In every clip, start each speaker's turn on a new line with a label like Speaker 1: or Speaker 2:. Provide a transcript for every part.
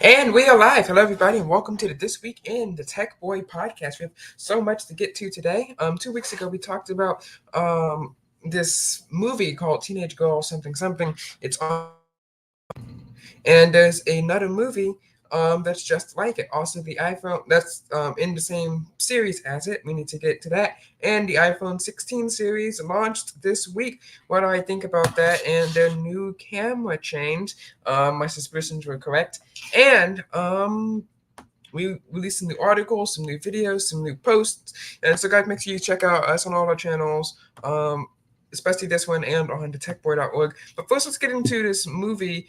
Speaker 1: And we are live. Hello, everybody, and welcome to This Week in the Tech Boy podcast. We have so much to get to today. 2 weeks ago, we talked about this movie called Teenage Girl Something Something. It's on, and there's another movie that's just like it. Also, the iPhone that's in the same series as it. We need to get to that. And the iPhone 16 series launched this week. What do I think about that and their new camera change? My suspicions were correct. And we released some new articles, some new videos, some new posts. And so, guys, make sure you check out us on all our channels, especially this one and on thetechboy.org. But first, let's get into this movie,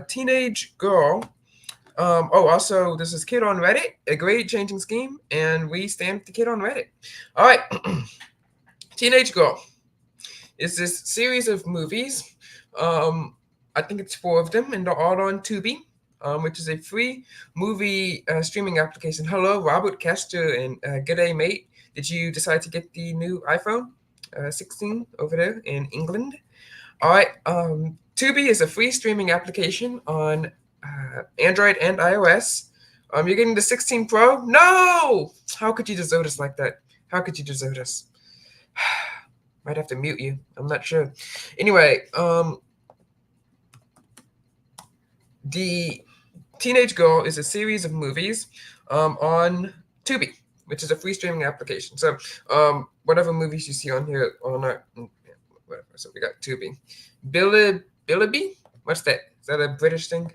Speaker 1: Teenage Girl. Also, this is Kid on Reddit, a grade changing scheme, and we stand with the kid on Reddit. All right, Teenage Girl is this series of movies. I think it's 4 of them, and they're all on Tubi, which is a free movie streaming application. Hello, Robert Kester, and g'day, mate. Did you decide to get the new iPhone 16 over there in England? All right, Tubi is a free streaming application on Android and iOS. You're getting the 16 Pro? No! How could you desert us like that? How could you desert us? Might have to mute you. I'm not sure. Anyway, the Teenage Girl is a series of movies on Tubi, which is a free streaming application. So whatever movies you see on here on our whatever. So we got Tubi. Billiby? What's that? Is that a British thing?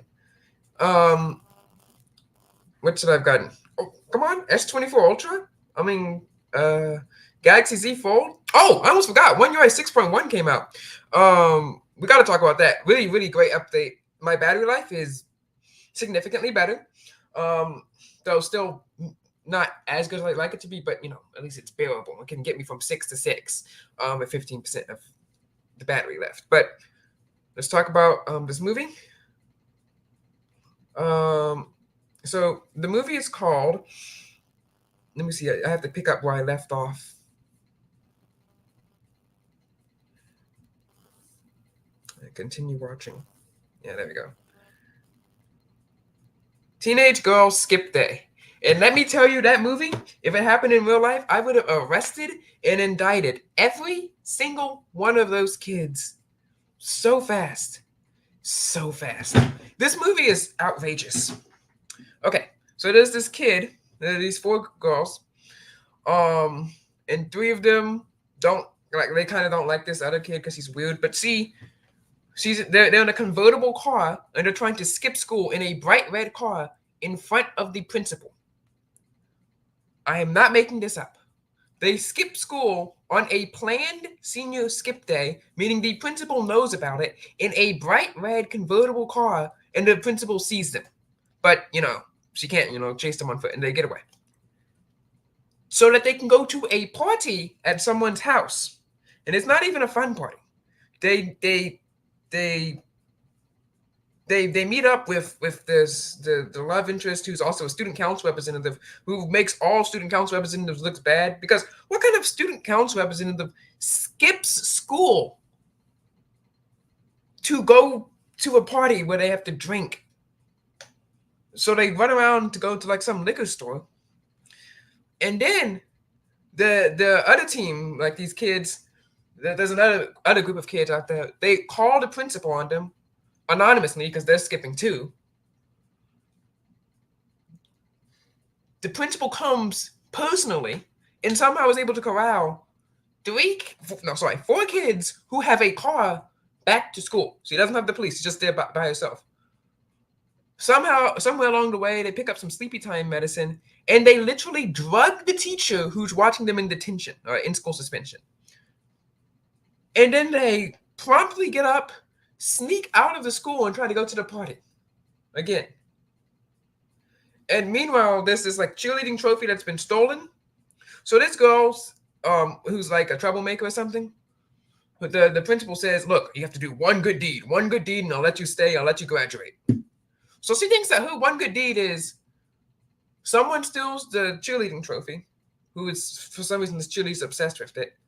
Speaker 1: What should I've gotten? Oh, come on, S24 Ultra. I mean, Galaxy Z Fold. Oh, I almost forgot. OneUi 6.1 came out. We got to talk about that. Really, really great update. My battery life is significantly better. Though still not as good as I'd like it to be, but at least it's bearable. It can get me from 6 to 6 at 15% of the battery left. But let's talk about this movie. So the movie is called, let me see, I have to pick up where I left off. Continue watching. Yeah, there we go. Teenage Girl Skip Day. And let me tell you, that movie, if it happened in real life, I would have arrested and indicted every single one of those kids so fast. So fast. This movie is outrageous. Okay, so there's this kid, there are these 4 girls, and 3 of them they kind of don't like this other kid because he's weird. But see, they're in a convertible car and they're trying to skip school in a bright red car in front of the principal. I am not making this up. They skip school on a planned senior skip day, meaning the principal knows about it, in a bright red convertible car, and the principal sees them. But, she can't, chase them on foot, and they get away. So that they can go to a party at someone's house. And it's not even a fun party. They meet up with the love interest, who's also a student council representative, who makes all student council representatives look bad. Because what kind of student council representative skips school to go to a party where they have to drink? So they run around to go to like some liquor store, and then the other team, like these kids, there's another group of kids out there. They call the principal on them anonymously because they're skipping too. The principal comes personally and somehow is able to corral 4 kids who have a car back to school. So he doesn't have the police. He's just there by himself. Somehow, somewhere along the way, they pick up some sleepy time medicine, and they literally drug the teacher who's watching them in detention or in school suspension. And then they promptly get up, sneak out of the school, and try to go to the party again. And meanwhile, there's this like cheerleading trophy that's been stolen. So this girl, who's like a troublemaker or something, but the principal says, "Look, you have to do one good deed, and I'll let you stay. I'll let you graduate." So she thinks that her one good deed is someone steals the cheerleading trophy, who is, for some reason, this cheerleader's obsessed with it.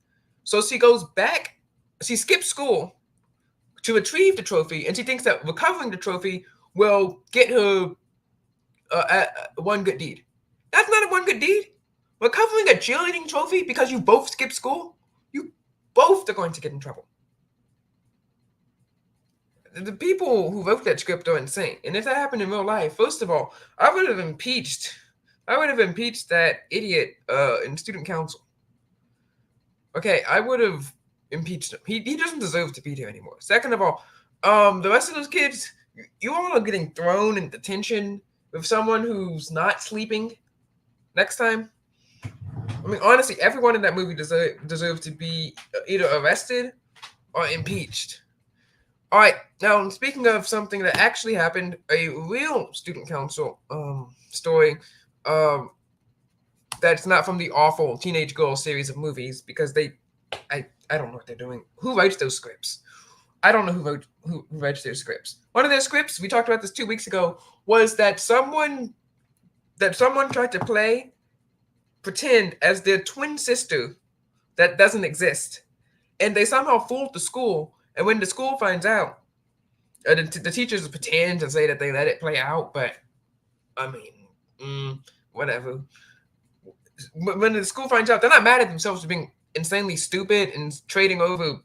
Speaker 1: So she goes back, she skips school to retrieve the trophy, and she thinks that recovering the trophy will get her one good deed. That's not a one good deed. Recovering a cheerleading trophy because you both skipped school, you both are going to get in trouble. The people who wrote that script are insane. And if that happened in real life, first of all, I would have impeached that idiot in student council. Okay, I would have impeached him. He doesn't deserve to be there anymore. Second of all, the rest of those kids, you all are getting thrown in detention with someone who's not sleeping next time. I mean, honestly, everyone in that movie deserves to be either arrested or impeached. All right, now speaking of something that actually happened, a real student council story that's not from the awful Teenage Girl series of movies, because I don't know what they're doing. Who writes those scripts? I don't know who writes their scripts. One of their scripts, we talked about this 2 weeks ago, was that someone tried to pretend as their twin sister that doesn't exist, and they somehow fooled the school. And when the school finds out, the teachers pretend to say that they let it play out, but I mean, whatever. When the school finds out, they're not mad at themselves for being insanely stupid and trading over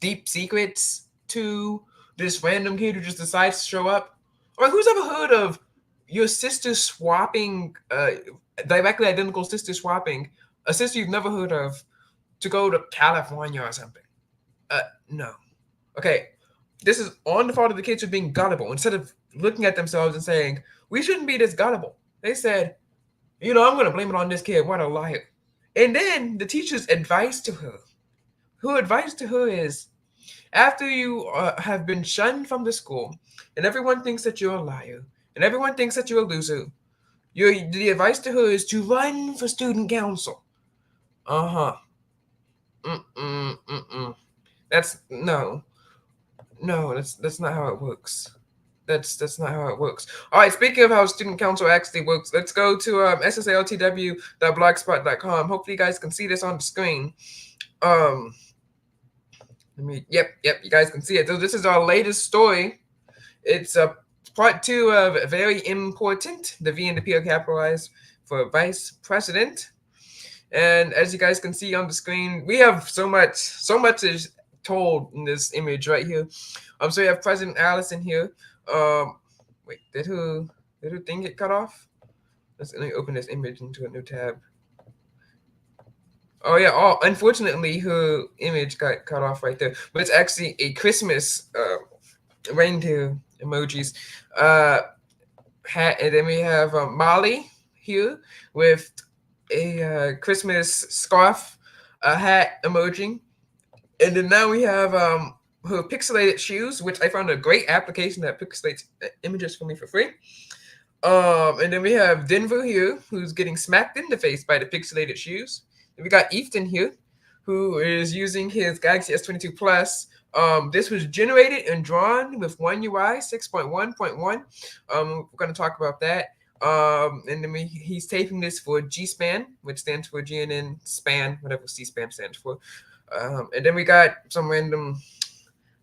Speaker 1: deep secrets to this random kid who just decides to show up. Or who's ever heard of your sister swapping, directly identical sister swapping, a sister you've never heard of, to go to California or something? No. Okay, this is on the fault of the kids for being gullible. Instead of looking at themselves and saying, we shouldn't be this gullible, they said, I'm going to blame it on this kid. What a liar. And then the teacher's advice to her is, after you have been shunned from the school, and everyone thinks that you're a liar, and everyone thinks that you're a loser, the advice to her is to run for student council. Uh-huh. That's no, that's not how it works. That's not how it works. All right, speaking of how student council actually works, let's go to ssaltw.blogspot.com. Hopefully you guys can see this on the screen. Yep, you guys can see it. So this is our latest story. It's part 2 of Very Important. The V and the P are capitalized for Vice President. And as you guys can see on the screen, we have so much is told in this image right here. So we have President Allison here. Wait, did her thing get cut off? Let me open this image into a new tab. Oh yeah, unfortunately her image got cut off right there. But it's actually a Christmas reindeer emojis hat. And then we have Molly here with a Christmas scarf hat emoji. And then now we have her pixelated shoes, which I found a great application that pixelates images for me for free. And then we have Denver here, who's getting smacked in the face by the pixelated shoes. And we got Ethan here, who is using his Galaxy S22 Plus. This was generated and drawn with OneUi 6.1.1. We're going to talk about that. And then he's taping this for G-SPAN, which stands for GNN SPAN, whatever C-SPAN stands for. And then we got some random,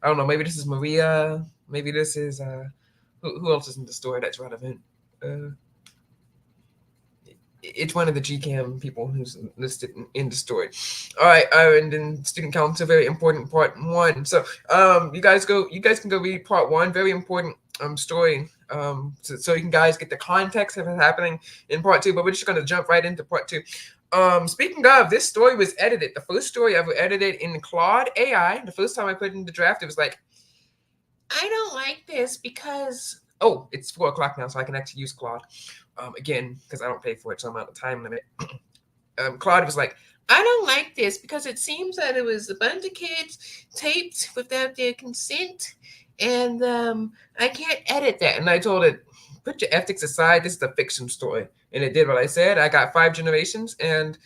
Speaker 1: I don't know, maybe this is Maria, maybe this is, who else is in the story that's relevant? It's one of the GCAM people who's listed in the story. All right, and then student council, very important, part 1. So you guys can go read part 1, very important story, so you can guys get the context of what's happening in part 2, but we're just going to jump right into part 2. Speaking of, this story was edited. The first story ever edited in Claude AI. The first time I put it in the draft, it was like, I don't like this because, it's 4 o'clock now, so I can actually use Claude again, because I don't pay for it, so I'm out of time limit. Claude was like, I don't like this because it seems that it was a bunch of kids taped without their consent, and I can't edit that. And I told it, put your ethics aside, this is a fiction story. And it did what I said. I got 5 generations, and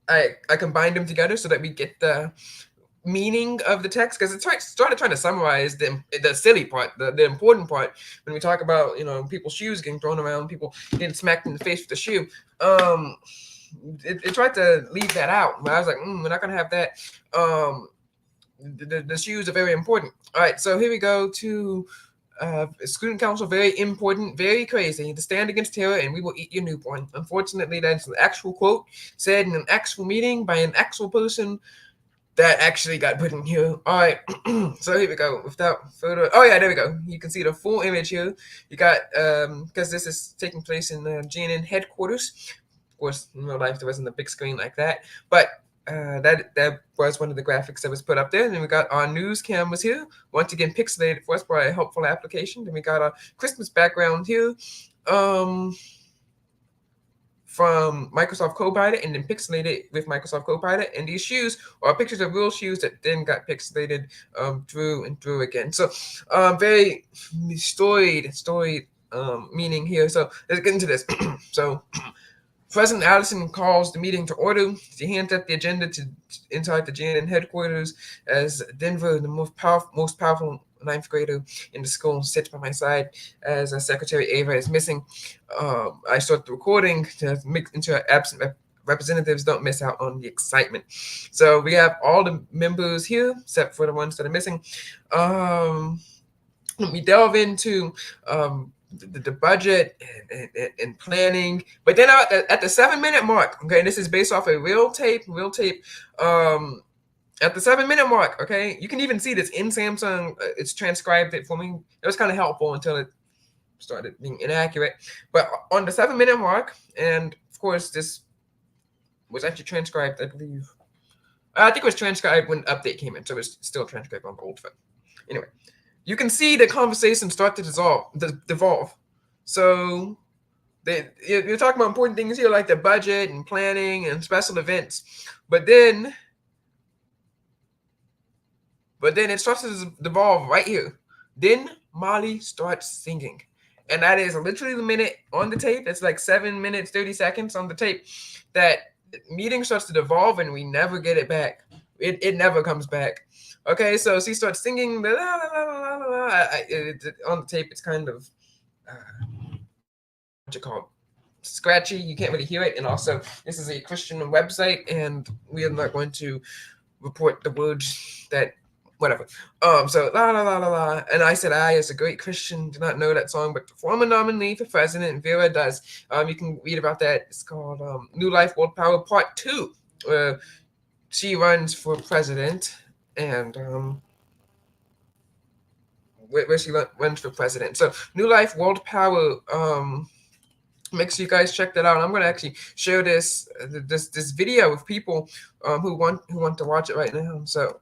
Speaker 1: I combined them together so that we get the meaning of the text, because it started trying to summarize the silly part, the important part, when we talk about people's shoes getting thrown around, people getting smacked in the face with the shoe. It tried to leave that out, but I was like, we're not gonna have that. The shoes are very important. All right, so here we go to student council, very important, very crazy. To stand against terror and we will eat your newborn. Unfortunately, that's an actual quote said in an actual meeting by an actual person that actually got put in here. All right, so here we go. Without further, oh yeah, there we go. You can see the full image here. You got because this is taking place in the GNN headquarters. Of course, in real life there wasn't a big screen like that, but that was one of the graphics that was put up there. And then we got our news cameras here, once again pixelated for us by a helpful application. Then we got our Christmas background here. From Microsoft Copilot and then pixelated with Microsoft Copilot. And these shoes are pictures of real shoes that then got pixelated through and through again. So very storied meaning here. So let's get into this. So President Allison calls the meeting to order. She hands up the agenda to inside the GNN headquarters as Denver, the most powerful ninth grader in the school, sits by my side as Secretary Ava is missing. I start the recording to make ensure absent representatives don't miss out on the excitement. So we have all the members here, except for the ones that are missing. We delve into the budget and planning, but then at the 7-minute mark, okay, this is based off a real tape. At the 7-minute mark, okay, you can even see this in Samsung. It's transcribed it for me. It was kind of helpful until it started being inaccurate. But on the 7-minute mark, and of course, this was actually transcribed, I believe. I think it was transcribed when update came in, so it's still transcribed on the old phone. Anyway, you can see the conversation start to devolve. So you're talking about important things here like the budget and planning and special events, but then it starts to devolve right here. Then Molly starts singing. And that is literally the minute on the tape. It's like 7 minutes, 30 seconds on the tape. That meeting starts to devolve and we never get it back. It never comes back. Okay, so she starts singing the la la la la la la. On the tape, it's kind of what you call it? Scratchy. You can't really hear it. And also, this is a Christian website, and we are not going to report the words that whatever. So la la la la la. And I said, I, as a great Christian, do not know that song, but the former nominee for president, Vera, does. You can read about that. It's called New Life, World Power Part 2. She runs for president, and where she runs for president. So New Life, World Power. Make sure you guys check that out. I'm going to actually share this video with people who want to watch it right now. So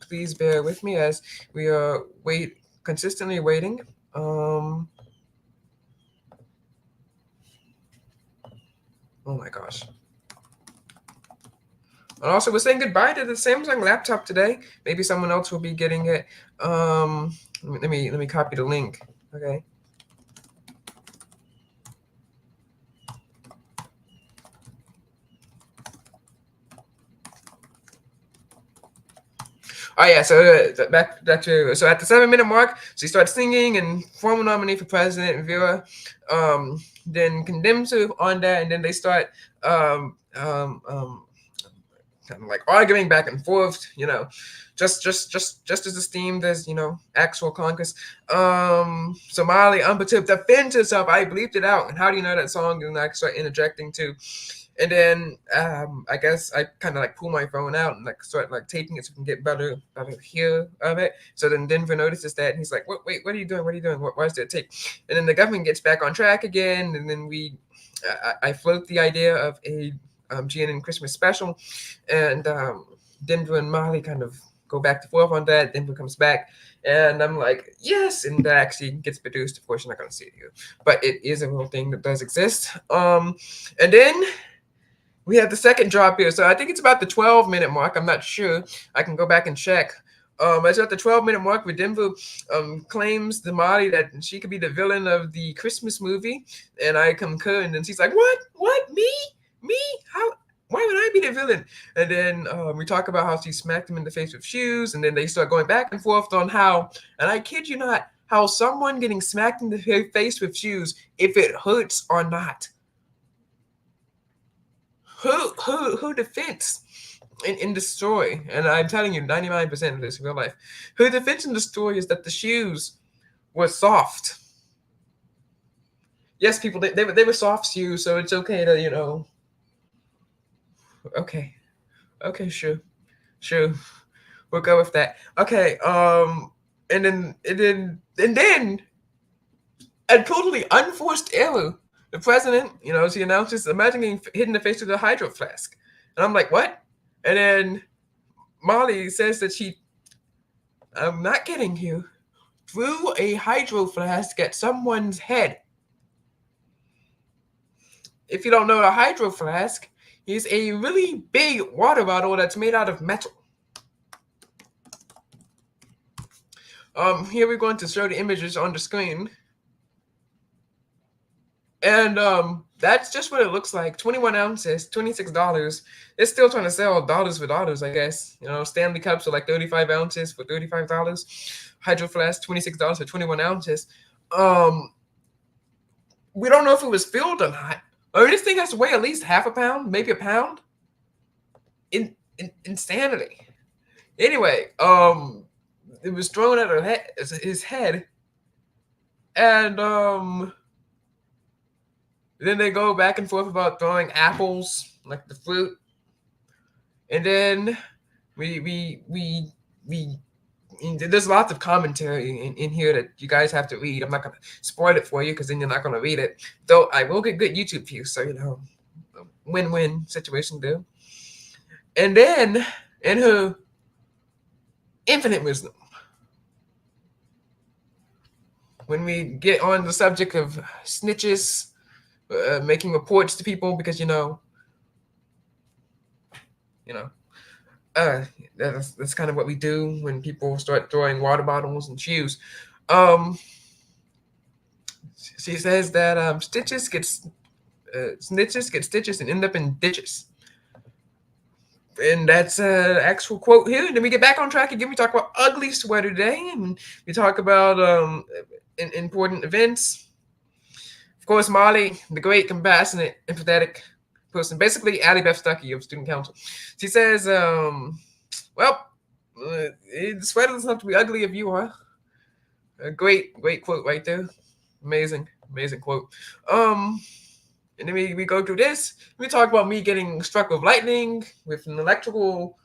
Speaker 1: please bear with me as we are consistently waiting. Oh my gosh. And also, we're saying goodbye to the Samsung laptop today. Maybe someone else will be getting it. Let me copy the link. Okay. Oh yeah, so back to so at the 7-minute mark, she starts singing and former nominee for president Vera then condemns her on that, and then they start kind of like arguing back and forth, just as esteemed as actual Congress. So Molly unperturbed defends herself. I bleeped it out. And how do you know that song? And I start interjecting too. And then I guess I kind of like pull my phone out and like start like taping it so we can get better hear of it. So then Denver notices that and he's like, wait, what are you doing? What are you doing? Why is there a tape? And then the government gets back on track again. And then I float the idea of a GNN Christmas special, and Denver and Molly kind of go back and forth on that. Denver comes back, and I'm like, yes, and that actually gets produced. Of course, you're not going to see it here, but it is a real thing that does exist. And then we have the second drop here. So I think it's about the 12-minute mark. I'm not sure. I can go back and check. It's at the 12-minute mark where Denver claims to Molly that she could be the villain of the Christmas movie, and I concur. And then she's like, "What? Me? How? Why would I be the villain?" And then we talk about how she smacked him in the face with shoes, and then they start going back and forth on how, and I kid you not, how someone getting smacked in the face with shoes, if it hurts or not. Who defends in the story? And I'm telling you, 99% of this real life. Her defense in the story is that the shoes was soft. Yes, people, they were soft shoes, so it's okay to, okay, okay, sure, we'll go with that. Okay, and then a totally unforced error. The president, she announces, imagine getting hit in the face with a hydro flask, and I'm like, what? And then Molly says that I'm not kidding you, threw a hydro flask at someone's head. If you don't know, a hydro flask is a really big water bottle that's made out of metal. Here we're going to show the images on the screen. And that's just what it looks like. 21 ounces, $26. It's still trying to sell dollars for dollars, I guess. Stanley cups are like 35 ounces for $35. Hydro flask, $26 for 21 ounces. We don't know if it was filled or not. This thing has to weigh at least half a pound, maybe a pound. Insanity. Anyway, it was thrown at his head, and then they go back and forth about throwing apples, like the fruit, and then we there's lots of commentary in here that you guys have to read. I'm not gonna spoil it for you because then you're not gonna read it. Though I will get good YouTube views, so win-win situation there. And then in her infinite wisdom, when we get on the subject of snitches making reports to people, because that's kind of what we do when people start throwing water bottles and shoes. She says that snitches get stitches and end up in ditches. And that's an actual quote here. And then we get back on track again. We talk about ugly sweater day, and we talk about important events. Of course, Molly, the great, compassionate, empathetic person, basically Addie Beth Stuckey of student council. She says, the sweater doesn't have to be ugly if you are. A great quote right there. Amazing quote. And then we go through this. We talk about me getting struck with lightning with an electrical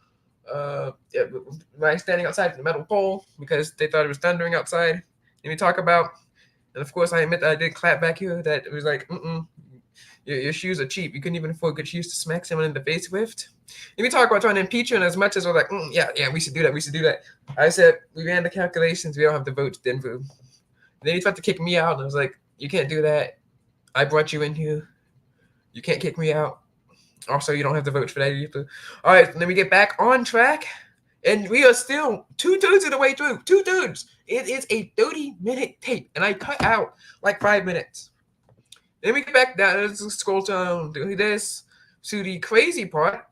Speaker 1: by standing outside the metal pole because they thought it was thundering outside. And we talk about, and of course I admit that I did clap back here, that it was like, your shoes are cheap. You couldn't even afford good shoes to smack someone in the face with. And we talk about trying to impeach her, and as much as we're like, yeah, we should do that. I said, we ran the calculations. We don't have the votes, Denver. And then he tried to kick me out, and I was like, you can't do that. I brought you in here. You can't kick me out. Also, you don't have the votes for that either. All right, then we get back on track, and we are still 2/3 of the way through. 2/3. It is a 30-minute tape, and I cut out like 5 minutes. Then we get back down. Let's scroll down, do this to the crazy part.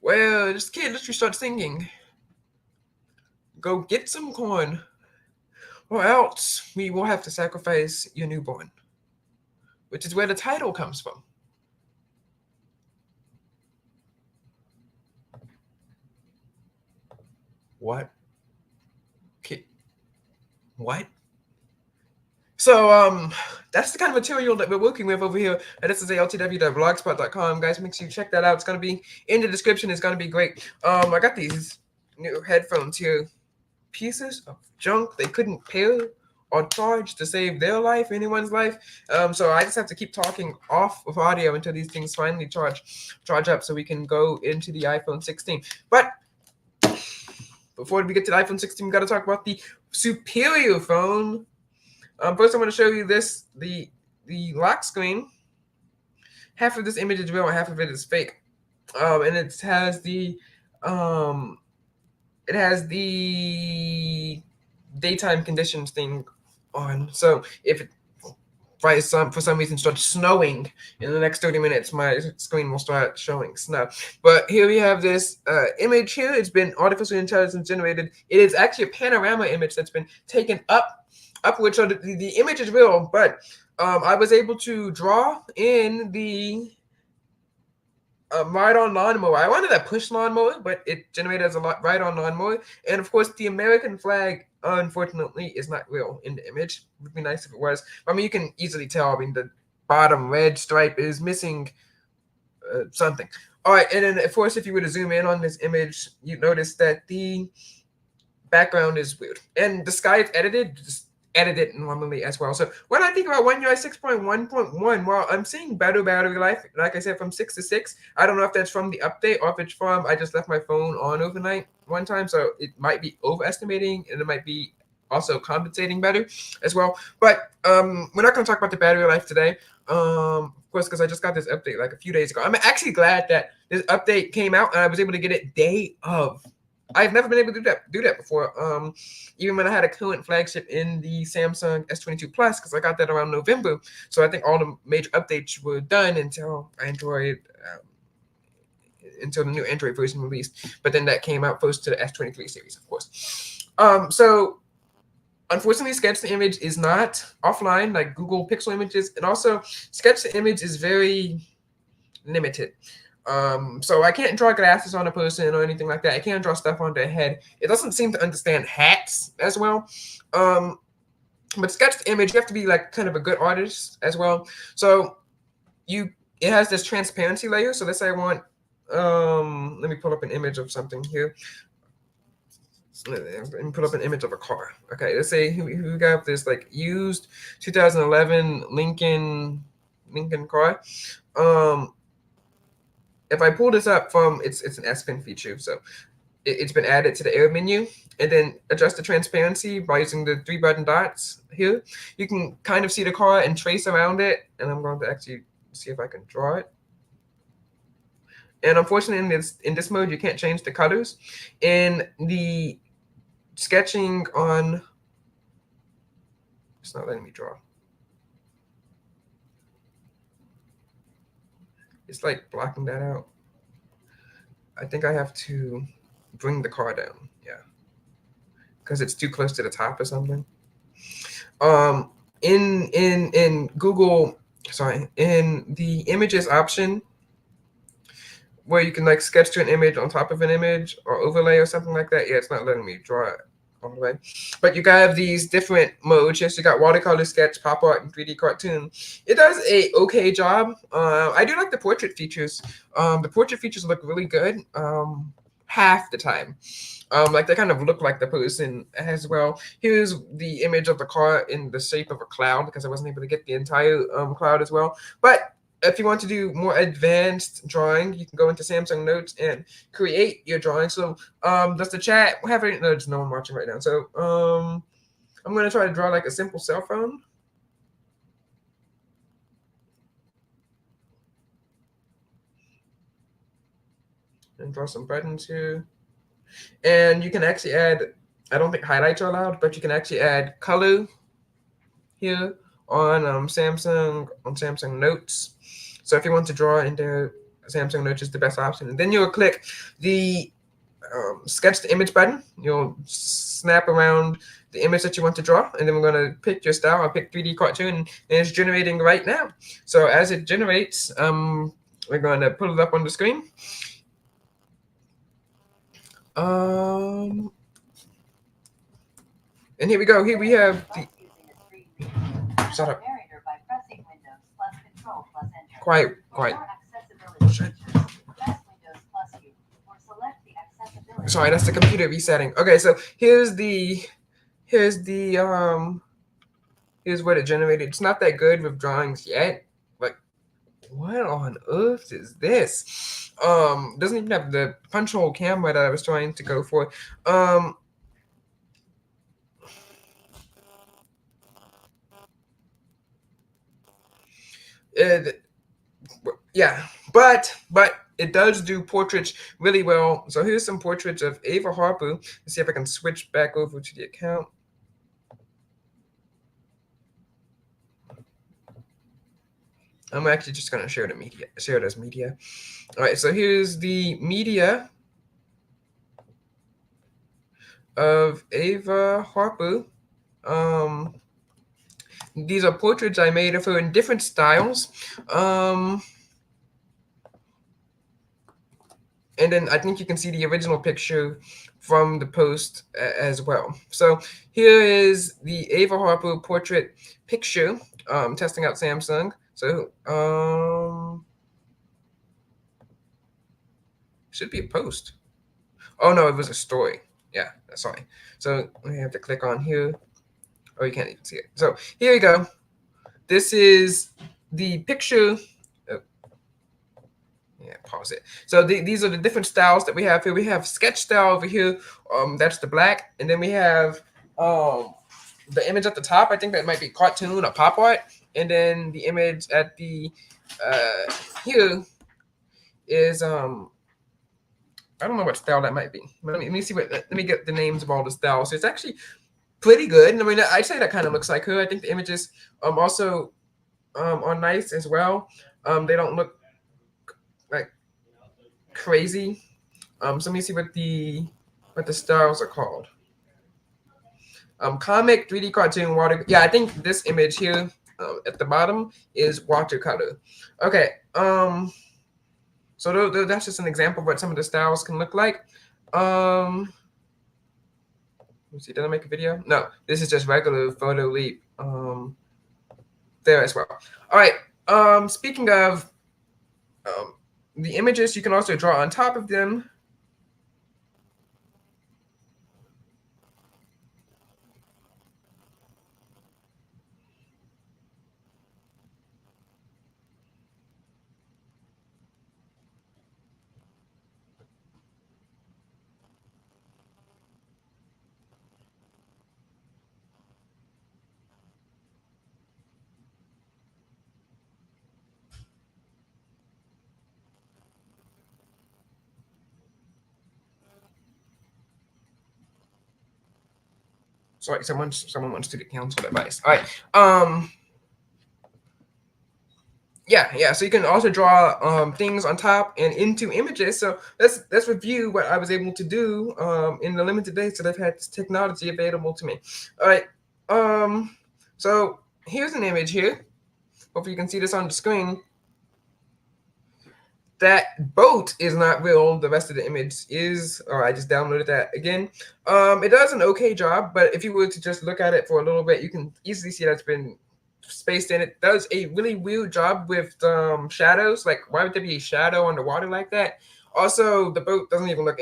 Speaker 1: Well, this kid literally starts singing, "Go get some corn, or else we will have to sacrifice your newborn," which is where the title comes from. What? What? So that's the kind of material that we're working with over here at ssaltw.blogspot.com. Guys, make sure you check that out. It's gonna be in the description. It's gonna be great. I got these new headphones here. Pieces of junk. They couldn't pair or charge to save their life, anyone's life. So I just have to keep talking off of audio until these things finally charge up so we can go into the iPhone 16. But before we get to the iPhone 16, we got to talk about the superior phone. First, I'm going to show you the lock screen. Half of this image is real and half of it is fake. And it has the daytime conditions thing on. So if it for some reason starts snowing in the next 30 minutes, my screen will start showing snow. But here we have this image here. It's been artificial intelligence generated. It is actually a panorama image that's been taken upwards. So the image is real, but I was able to draw in the a ride-on lawnmower. I wanted a push lawnmower, but it generated as a ride-on lawnmower. And of course, the American flag, unfortunately, is not real in the image. It would be nice if it was. I mean, you can easily tell. I mean, the bottom red stripe is missing something. All right, and then of course, if you were to zoom in on this image, you notice that the background is weird, and the sky is edited. Just edited normally as well. So when I think about OneUI 6.1.1, well, I'm seeing better battery life. Like I said, from 6 to 6. I don't know if that's from the update or if it's from I just left my phone on overnight one time, so it might be overestimating, and it might be also compensating better as well. But we're not going to talk about the battery life today. Of course, because I just got this update like a few days ago. I'm actually glad that this update came out and I was able to get it day of. I've never been able to do that before. Even when I had a current flagship in the Samsung S22 Plus, because I got that around November. So I think all the major updates were done until Android, until the new Android version released. But then that came out first to the S23 series, of course. So unfortunately, Sketch to Image is not offline like Google Pixel Images, and also Sketch to Image is very limited. So I can't draw glasses on a person or anything like that. I can't draw stuff on their head. It doesn't seem to understand hats as well. But Sketch to Image, you have to be like kind of a good artist as well. So it has this transparency layer. So let's say I want, let me pull up an image of something here. Let me put up an image of a car. Okay, let's say we got this like used 2011 Lincoln car. If I pull this up from it's an S Pen feature, so it's been added to the air menu, and then adjust the transparency by using the 3 button dots here. You can kind of see the car and trace around it, and I'm going to actually see if I can draw it. And unfortunately, in this mode, you can't change the colors. In the sketching on, it's not letting me draw. It's like blocking that out. I think I have to bring the car down. Yeah, because it's too close to the top or something. In Google, sorry, in the images option, where you can like sketch to an image on top of an image or overlay or something like that. Yeah, it's not letting me draw it all the way. But you have these different modes. Yes, you got watercolor, sketch, pop art, and 3D cartoon. It does a okay job. I do like the portrait features. The portrait features look really good half the time. Like they kind of look like the person as well. Here's the image of the car in the shape of a cloud because I wasn't able to get the entire cloud as well. But if you want to do more advanced drawing, you can go into Samsung Notes and create your drawing. So does the chat have any? No, there's no one watching right now. So I'm going to try to draw like a simple cell phone. And draw some buttons here. And you can actually add, I don't think highlights are allowed, but you can actually add color here on Samsung Notes. So if you want to draw into Samsung Notes is the best option. And then you'll click the sketch the image button. You'll snap around the image that you want to draw, and then we're going to pick your style. I'll pick 3D cartoon, and it's generating right now. So as it generates, we're going to put it up on the screen. And here we go. Here we have the. Shut up. Quiet. Sorry, that's the computer resetting. Okay, so here's what it generated. It's not that good with drawings yet. Like, what on earth is this? Doesn't even have the punch hole camera that I was trying to go for. Yeah, but it does do portraits really well. So here's some portraits of Ava Harper. Let's see if I can switch back over to the account. I'm actually just going to share it as media. All right, so here's the media of Ava Harper. These are portraits I made of her in different styles. and then I think you can see the original picture from the post as well. So here is the Ava Harper portrait picture, testing out Samsung. So should be a post. Oh no, it was a story. Yeah, sorry. So we have to click on here. Oh, you can't even see it. So here you go. This is the picture. Oh, yeah, pause it. So these are the different styles that we have here. We have sketch style over here. That's the black, and then we have the image at the top. I think that might be cartoon or pop art, and then the image at the here is I don't know what style that might be. Let me see what. Let me get the names of all the styles. So it's actually pretty good. I mean, I'd say that kind of looks like her. I think the images also are nice as well. They don't look like crazy. So let me see what the styles are called. Comic, 3D cartoon, water. Yeah, I think this image here at the bottom is watercolor. Okay. So that's just an example of what some of the styles can look like. Let me see. Did I make a video? No, this is just regular photo leap. There as well. All right. Speaking of the images, you can also draw on top of them. Sorry, someone wants to get counsel advice. All right. Yeah. So you can also draw things on top and into images. So let's review what I was able to do in the limited days that I've had this technology available to me. All right. So here's an image here. Hopefully you can see this on the screen. That boat is not real. The rest of the image is. Or I just downloaded that again. It does an okay job, but if you were to just look at it for a little bit, you can easily see that's been spaced in. It does a really weird job with shadows. Like, why would there be a shadow underwater like that? Also, the boat doesn't even look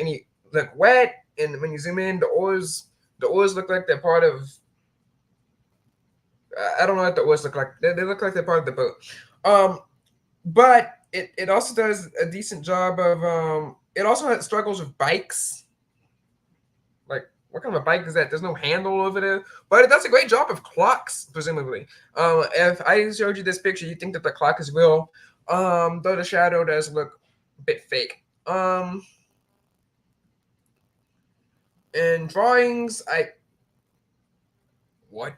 Speaker 1: wet, and when you zoom in, the oars look like they're part of. I don't know what the oars look like. They look like they're part of the boat. But it also does a decent job of it also has struggles with bikes. Like, what kind of a bike is that? There's no handle over there, but it does a great job of clocks, presumably. If I showed you this picture, you think that the clock is real, though the shadow does look a bit fake. And drawings, I what?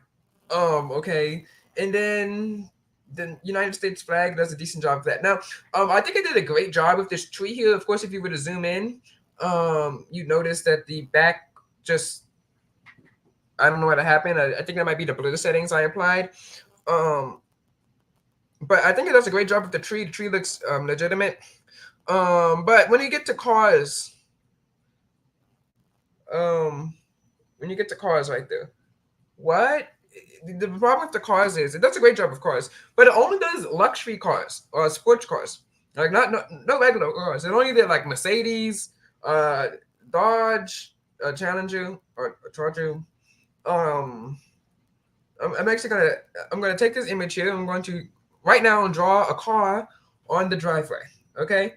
Speaker 1: Okay. And then the United States flag does a decent job of that. Now, I think I did a great job with this tree here. Of course, if you were to zoom in, you notice that the back just I don't know what happened. I think that might be the blur settings I applied. Um, but I think it does a great job with the tree. The tree looks legitimate. But um, when you get to cars right there, what the problem with the cars is it does a great job of cars, but it only does luxury cars or sports cars, like not no regular cars. It only did like Mercedes, Dodge, Challenger or Charger. Um, I'm actually gonna take this image here. I'm going to right now draw a car on the driveway. Okay.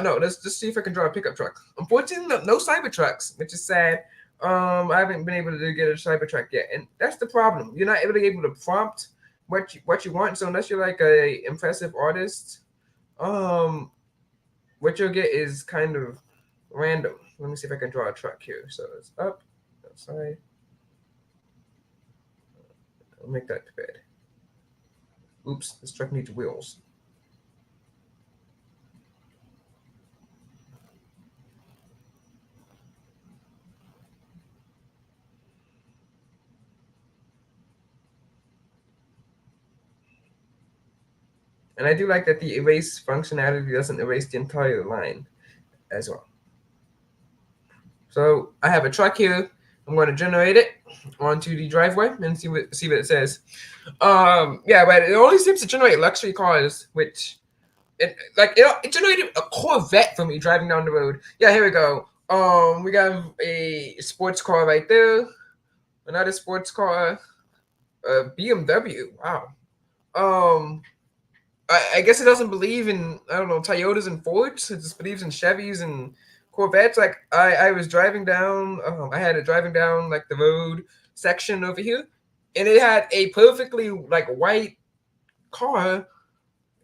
Speaker 1: No, let's just see if I can draw a pickup truck. Unfortunately, no Cybertrucks, which is sad. I haven't been able to get a Cybertruck yet, and that's the problem. You're not really able to prompt what you want. So unless you're like a impressive artist, um, what you'll get is kind of random. Let me see if I can draw a truck here. So it's up, outside. I'll make that bed. Oops, this truck needs wheels. And I do like that the erase functionality doesn't erase the entire line as well. So I have a truck here. I'm going to generate it onto the driveway and see what it says. Yeah, but it only seems to generate luxury cars, which it generated a Corvette for me driving down the road. Yeah, here we go. We got a sports car right there, another sports car, a BMW. Wow. Um, I guess it doesn't believe in, I don't know, Toyotas and Fords. It just believes in Chevys and Corvettes. Like I was driving down, I had it driving down like the road section over here, and it had a perfectly like white car.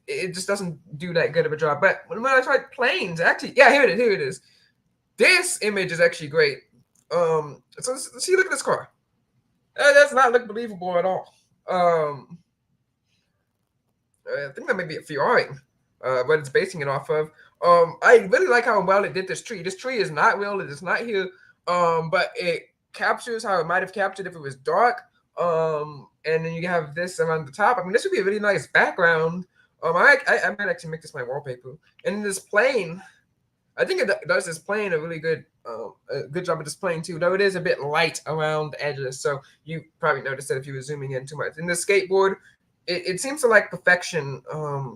Speaker 1: It just doesn't do that good of a job. But when I tried planes, actually, yeah, here it is. Here it is. This image is actually great. So see, look at this car. That does not look believable at all. I think that may be a Ferrari, but it's basing it off of. I really like how well it did this tree. This tree is not real. It is not here. But it captures how it might have captured if it was dark. And then you have this around the top. I mean, this would be a really nice background. I might actually make this my wallpaper. And this plane, I think it does this plane a good job of displaying too. Though it is a bit light around the edges, so you probably noticed that if you were zooming in too much. In the skateboard, it seems to like perfection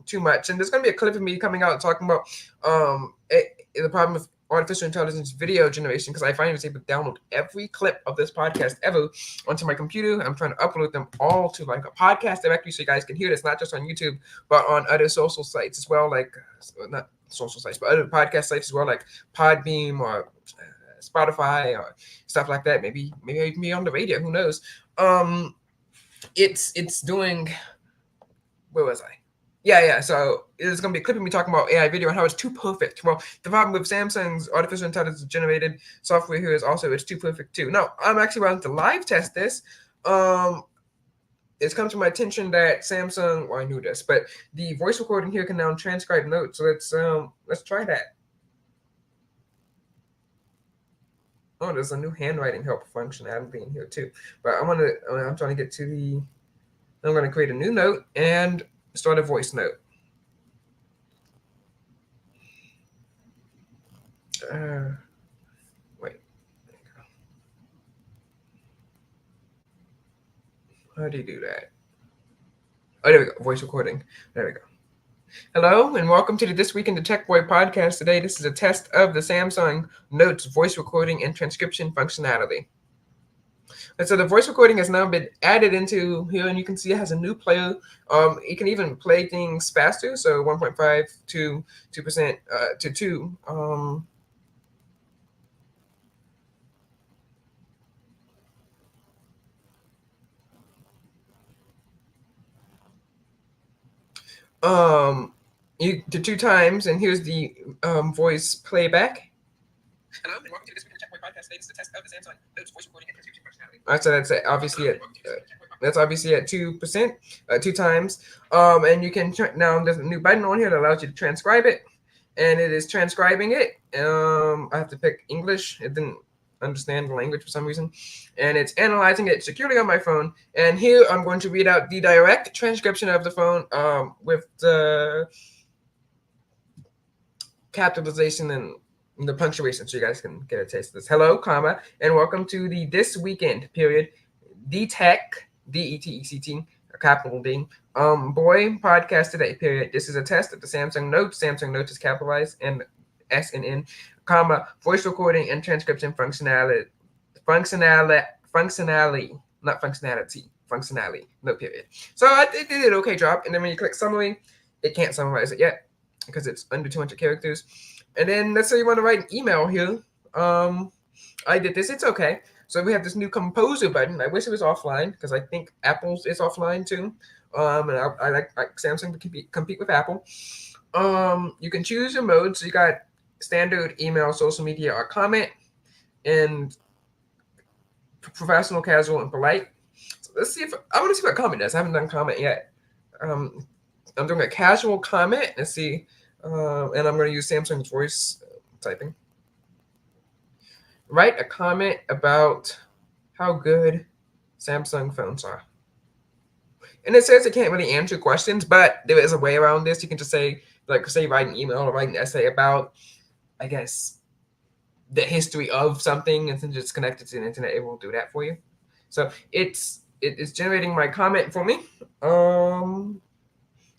Speaker 1: too much. And there's going to be a clip of me coming out talking about the problem with artificial intelligence video generation, because I finally was able to download every clip of this podcast ever onto my computer. I'm trying to upload them all to like a podcast directory so you guys can hear this, not just on YouTube, but on other social sites as well, like not social sites, but other podcast sites as well, like Podbeam or Spotify or stuff like that. Maybe even be on the radio. Who knows? It's doing. Where was I? Yeah. So it's going to be a clip of me talking about AI video and how it's too perfect. Well, the problem with Samsung's artificial intelligence generated software here is also it's too perfect too. No, I'm actually wanting to live test this. It's come to my attention that Samsung, well, I knew this, but the voice recording here can now transcribe notes. So let's try that. Oh, there's a new handwriting help functionality in here too. But I'm trying to get to the. I'm going to create a new note and start a voice note. Wait. How do you do that? Oh, there we go. Voice recording. There we go. Hello, and welcome to the This Week in the Tech Boy podcast. Today, this is a test of the Samsung Notes voice recording and transcription functionality. And so the voice recording has now been added into here, and you can see it has a new player. It can even play things faster, so 1.5 to 2% to 2. You to 2 times, and here's the voice playback. Hello, and welcome to this week in the Tech Boy podcast. Today is the test of the Samsung Notes voice recording and transcription functionality. All right, so that's obviously at 2%, 2 times. And you can now there's a new button on here that allows you to transcribe it, and it is transcribing it. I have to pick English. It didn't understand the language for some reason, and it's analyzing it securely on my phone. And here I'm going to read out the direct transcription of the phone with the capitalization and the punctuation, so you guys can get a taste of this. Hello, comma, and welcome to the This Weekend period DTech DETECT capital D Boy podcast today period. This is a test of the Samsung Notes. Samsung Notes is capitalized and S and N, comma, voice recording and transcription functionality, not functionality, no period. So it did an okay job. And then when you click summary, it can't summarize it yet because it's under 200 characters. And then let's say you want to write an email here. I did this. It's okay. So we have this new composer button. I wish it was offline because I think Apple's is offline too. And I like Samsung to compete with Apple. You can choose your mode. So you got standard, email, social media, or comment, and professional, casual, and polite. So let's see if I want to see what comment does. I haven't done comment yet. I'm doing a casual comment. Let's see. And I'm going to use Samsung's voice typing. Write a comment about how good Samsung phones are. And it says it can't really answer questions, but there is a way around this. You can just say, write an email or write an essay about, I guess, the history of something, and since it's connected to the internet, it will do that for you. So it's generating my comment for me. And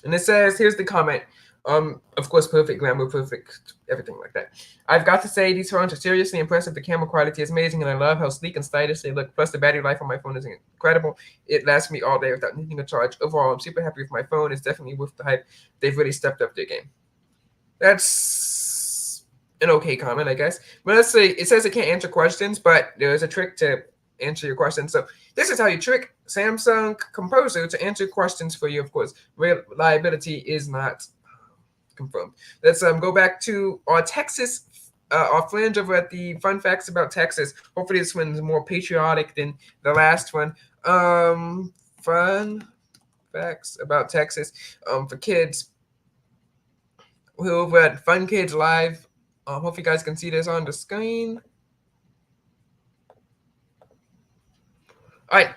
Speaker 1: it says, here's the comment. Of course, perfect grammar, perfect everything like that. I've got to say, these phones are seriously impressive. The camera quality is amazing, and I love how sleek and stylish they look. Plus, the battery life on my phone is incredible. It lasts me all day without needing a charge. Overall, I'm super happy with my phone. It's definitely worth the hype. They've really stepped up their game. That's an okay comment, I guess. But let's say it says it can't answer questions, but there's a trick to answer your questions. So this is how you trick Samsung Composer to answer questions for you. Of course, reliability is not confirmed. Let's go back to our Texas, our friends over at the Fun Facts About Texas. Hopefully this one's more patriotic than the last one. Fun Facts About Texas for kids. We're over at Fun Kids Live. Hope you guys can see this on the screen. All right.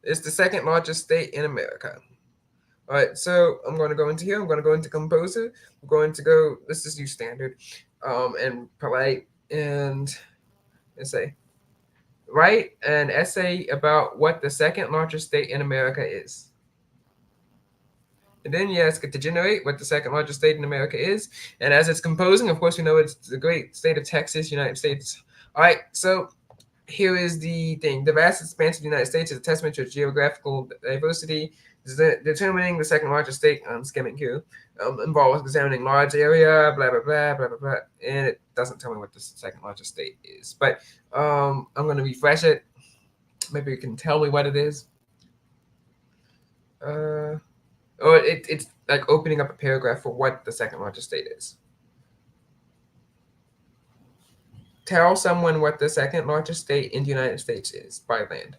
Speaker 1: It's the second largest state in America. All right, so I'm going to go into here. I'm going to go into Composer. I'm going to go, let's just use standard and polite, and say, write an essay about what the second largest state in America is. And then you ask it to generate what the second largest state in America is. And as it's composing, of course, we know it's the great state of Texas, United States. All right, so here is the thing. The vast expanse of the United States is a testament to its geographical diversity. Determining the second largest state, I'm skimming here, involves examining large area, blah, blah, blah, blah, blah, blah. And it doesn't tell me what the second largest state is. But I'm going to refresh it. Maybe you can tell me what it is. Or it's like opening up a paragraph for what the second largest state is. Tell someone what the second largest state in the United States is by land.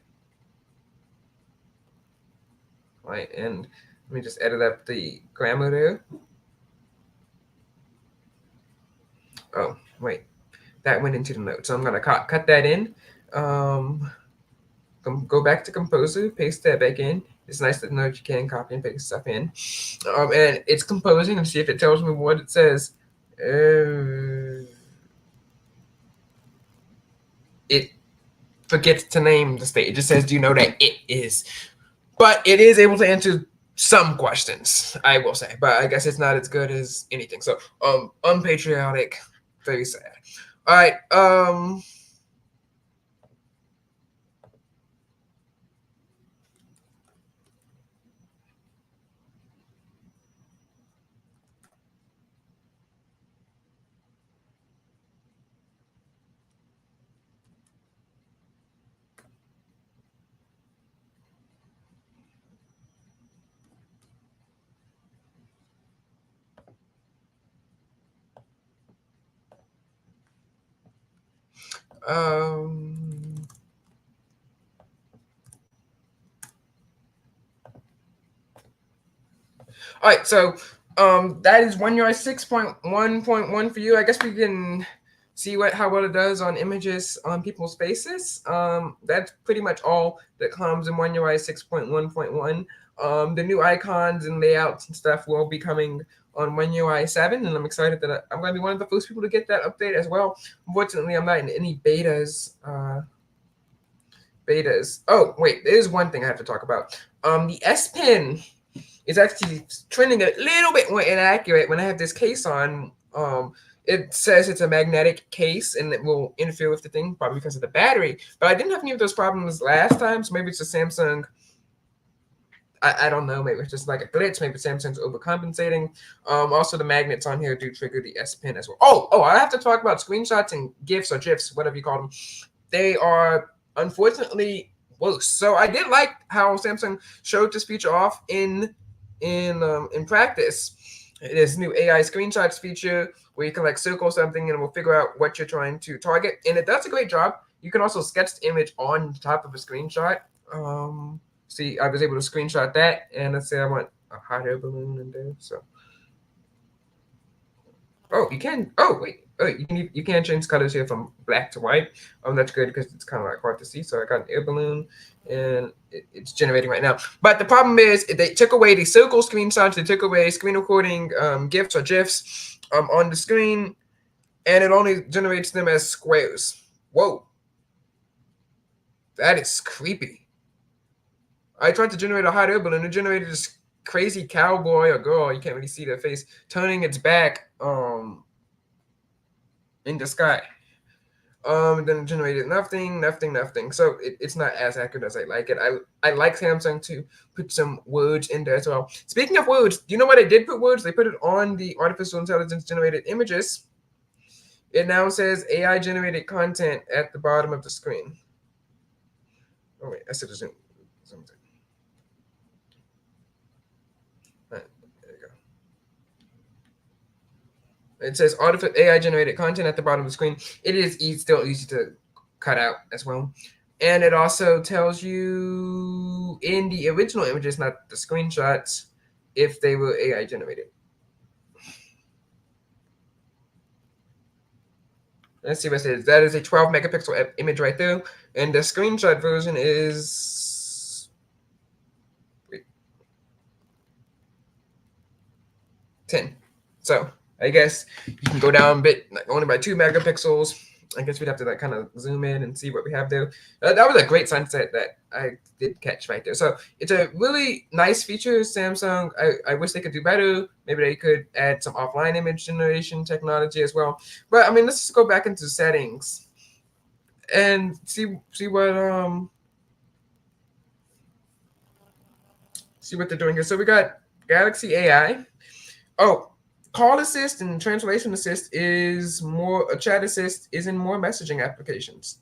Speaker 1: Right, and let me just edit up the grammar there. Oh, wait, that went into the note. So I'm going to cut that in. Go back to Composer, paste that back in. It's nice to know that you can copy and paste stuff in. And it's composing, and see if it tells me what it says. It forgets to name the state. It just says, do you know that it is? But it is able to answer some questions, I will say. But I guess it's not as good as anything. So unpatriotic, very sad. All right. All right, so that is OneUi 6.1.1 for you. I guess we can see how well it does on images on people's faces. That's pretty much all that comes in OneUi 6.1.1. The new icons and layouts and stuff will be coming on OneUi 7, and I'm excited that I'm going to be one of the first people to get that update as well. Unfortunately, I'm not in any betas. Oh, wait, there's one thing I have to talk about. The S Pen is actually trending a little bit more inaccurate when I have this case on. It says it's a magnetic case and it will interfere with the thing, probably because of the battery. But I didn't have any of those problems last time, so maybe it's a Samsung. I don't know. Maybe it's just like a glitch. Maybe Samsung's overcompensating. Also, the magnets on here do trigger the S Pen as well. Oh, I have to talk about screenshots and GIFs or GIFs, whatever you call them. They are unfortunately worse. So I did like how Samsung showed this feature off in practice. This new AI screenshots feature where you can like circle something and it will figure out what you're trying to target, and it does a great job. You can also sketch the image on top of a screenshot. See, I was able to screenshot that, and let's say I want a hot air balloon in there. So, oh, you can. Oh, wait, Oh, you can change colors here from black to white. That's good because it's kind of like hard to see. So I got an air balloon, and it's generating right now. But the problem is they took away the circle screenshots. They took away screen recording GIFs or GIFs on the screen, and it only generates them as squares. Whoa, that is creepy. I tried to generate a hot air balloon. It generated this crazy cowboy or girl. You can't really see their face turning its back in the sky. Then it generated nothing. So it's not as accurate as I like it. I like Samsung to put some words in there as well. Speaking of words, do you know why they did put words? They put it on the artificial intelligence generated images. It now says AI generated content at the bottom of the screen. Oh wait, I said zoom. Right, there you go. It says artificial AI generated content at the bottom of the screen. It is still easy to cut out as well. And it also tells you in the original images, not the screenshots, if they were AI generated. Let's see what it says. That is a 12 megapixel image right there. And the screenshot version is 10. So I guess you can go down a bit, like only by 2 megapixels. I guess we'd have to like kind of zoom in and see what we have there. That was a great sunset that I did catch right there. So it's a really nice feature, Samsung. I wish they could do better. Maybe they could add some offline image generation technology as well. But I mean, let's just go back into settings and see what they're doing here. So we got Galaxy AI. Oh, call assist and translation assist is more. A chat assist is in more messaging applications.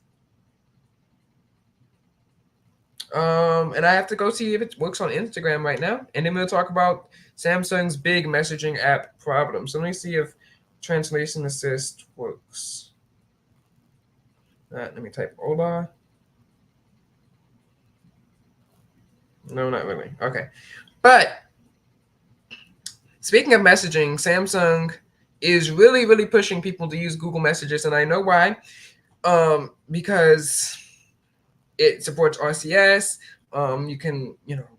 Speaker 1: And I have to go see if it works on Instagram right now, and then we'll talk about Samsung's big messaging app problem. So let me see if translation assist works. Let me type hola. No, not really. Okay, but speaking of messaging, Samsung is really pushing people to use Google Messages, and I know why. Because it supports RCS. You can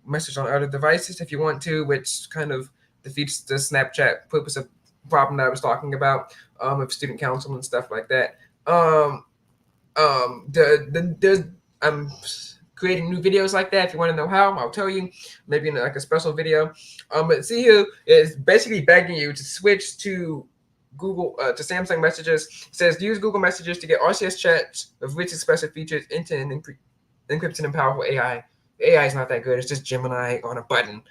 Speaker 1: message on other devices if you want to, which kind of defeats the Snapchat purpose of problem that I was talking about with student council and stuff like that. I'm creating new videos like that. If you want to know how, I'll tell you. Maybe in like a special video. But see here is basically begging you to switch to Google to Samsung Messages. It says use Google Messages to get RCS chats with rich expressive features into an encrypted and powerful AI. The AI is not that good. It's just Gemini on a button.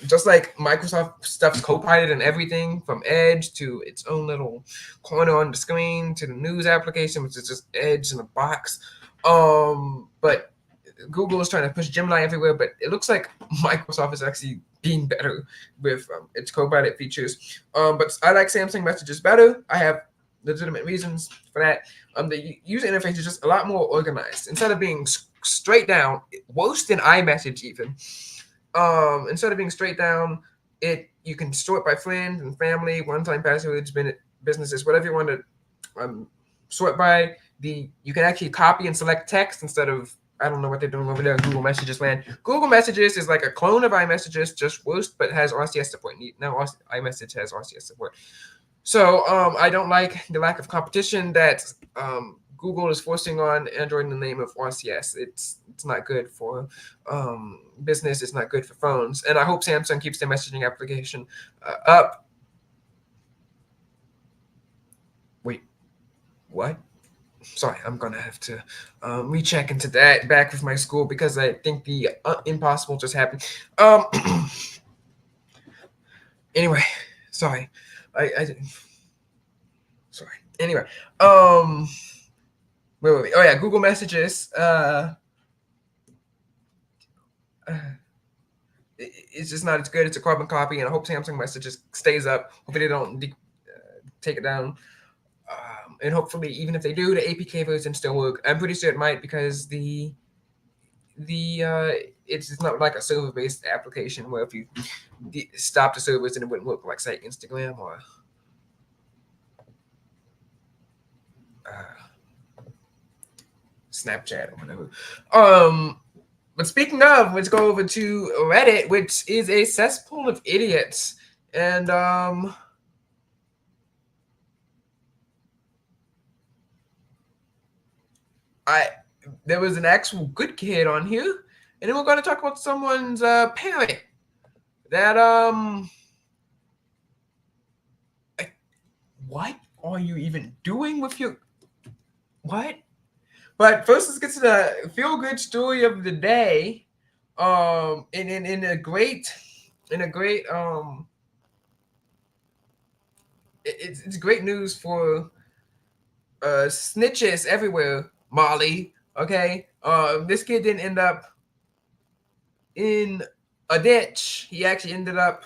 Speaker 1: Just like Microsoft stuff's Copilot and everything, from Edge to its own little corner on the screen to the news application, which is just Edge in a box. But Google is trying to push Gemini everywhere, but it looks like Microsoft is actually being better with its Copilot features. But I like Samsung Messages better. I have legitimate reasons for that. The user interface is just a lot more organized. Instead of being straight down, worse than iMessage even. Instead of being straight down, you can store it by friends and family, one-time passwords, businesses, whatever you want to sort by. You can actually copy and select text instead of, I don't know what they're doing over there in Google Messages land. Google Messages is like a clone of iMessages, just worse, but has RCS support. Now iMessage has RCS support. So I don't like the lack of competition that Google is forcing on Android in the name of RCS. It's not good for business. It's not good for phones. And I hope Samsung keeps their messaging application up. Wait, what? Sorry, I'm gonna have to recheck into that back with my school because I think the impossible just happened. Anyway, sorry, I sorry. Anyway, wait. Oh yeah, Google Messages. It's just not as good. It's a carbon copy, and I hope Samsung Messages stays up. Hopefully they don't take it down. And hopefully, even if they do, the APK version still work. I'm pretty sure it might because it's not like a server based application where if you stop the servers and it wouldn't work like say Instagram or Snapchat or whatever. But speaking of, let's go over to Reddit, which is a cesspool of idiots. And I there was an actual good kid on here, and then we're going to talk about someone's parent that what are you even doing with your what? But first, let's get to the feel good story of the day. In a great it's great news for snitches everywhere, Molly. Okay, this kid didn't end up in a ditch. He actually ended up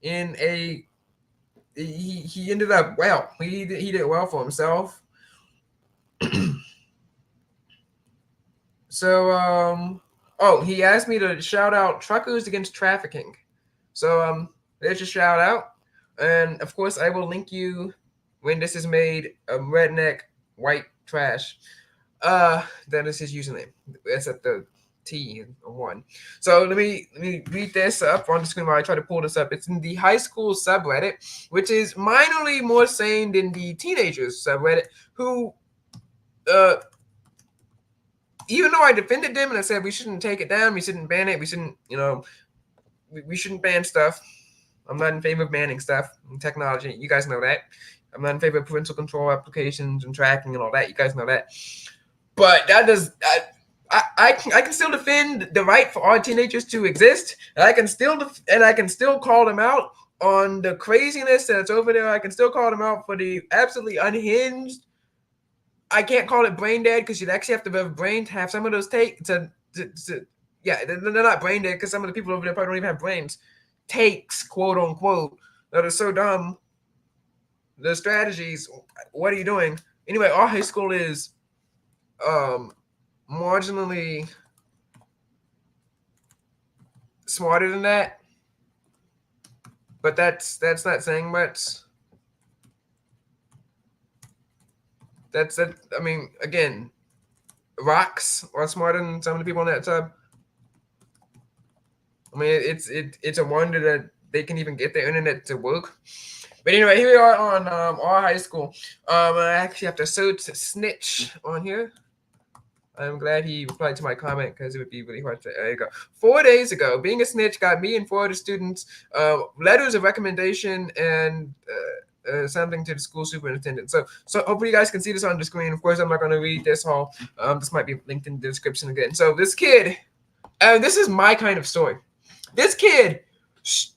Speaker 1: in a he ended up well. He did well for himself. So oh, he asked me to shout out truckers against trafficking. So there's your shout out, and of course I will link you when this is made. Redneck white trash. That is his username. That's at the T1. So let me read this up on the screen while I try to pull this up. It's in the high school subreddit, which is minorly more sane than the teenagers subreddit, who even though I defended them and I said we shouldn't take it down, we shouldn't ban it, we shouldn't, we shouldn't ban stuff. I'm not in favor of banning stuff and technology. You guys know that. I'm not in favor of parental control applications and tracking and all that. You guys know that. But that does I can still defend the right for our teenagers to exist, and I can still call them out on the craziness that's over there. I can still call them out for the absolutely unhinged. I can't call it brain dead because you'd actually have to have a brain to have some of those yeah, they're not brain dead because some of the people over there probably don't even have brains. Takes, quote unquote, that are so dumb. The strategies, what are you doing? Anyway, our high school is marginally smarter than that, but that's not saying much. That's that. I mean, again, rocks are smarter than some of the people on that sub. I mean, it's a wonder that they can even get the internet to work. But anyway, here we are on our high school. I actually have to search snitch on here. I'm glad he replied to my comment because it would be really hard to. There you go. 4 days ago, being a snitch got me and 4 other students letters of recommendation and something to the school superintendent. So hopefully you guys can see this on the screen. Of course, I'm not going to read this all. This might be linked in the description again. So this kid, and this is my kind of story. This kid,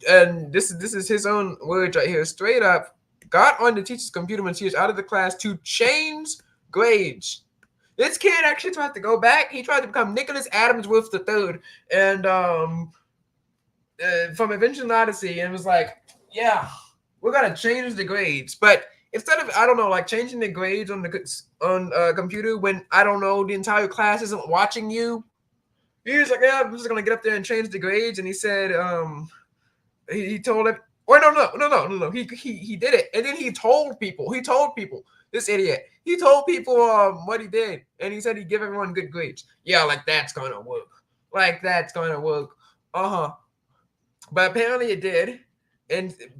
Speaker 1: and this is his own words right here, straight up got on the teacher's computer when she was out of the class to change grades. This kid actually tried to go back. He tried to become Nicholas Adamsworth III, and from Adventure Odyssey, and was like, "Yeah, we're gonna change the grades." But instead of, I don't know, like changing the grades on the computer when, I don't know, the entire class isn't watching you, he was like, "Yeah, I'm just gonna get up there and change the grades." And he said, he told him, or no, he did it, and then he told people. This idiot. He told people what he did, and he said he'd give everyone good grades. Yeah, like that's gonna work. But apparently it did,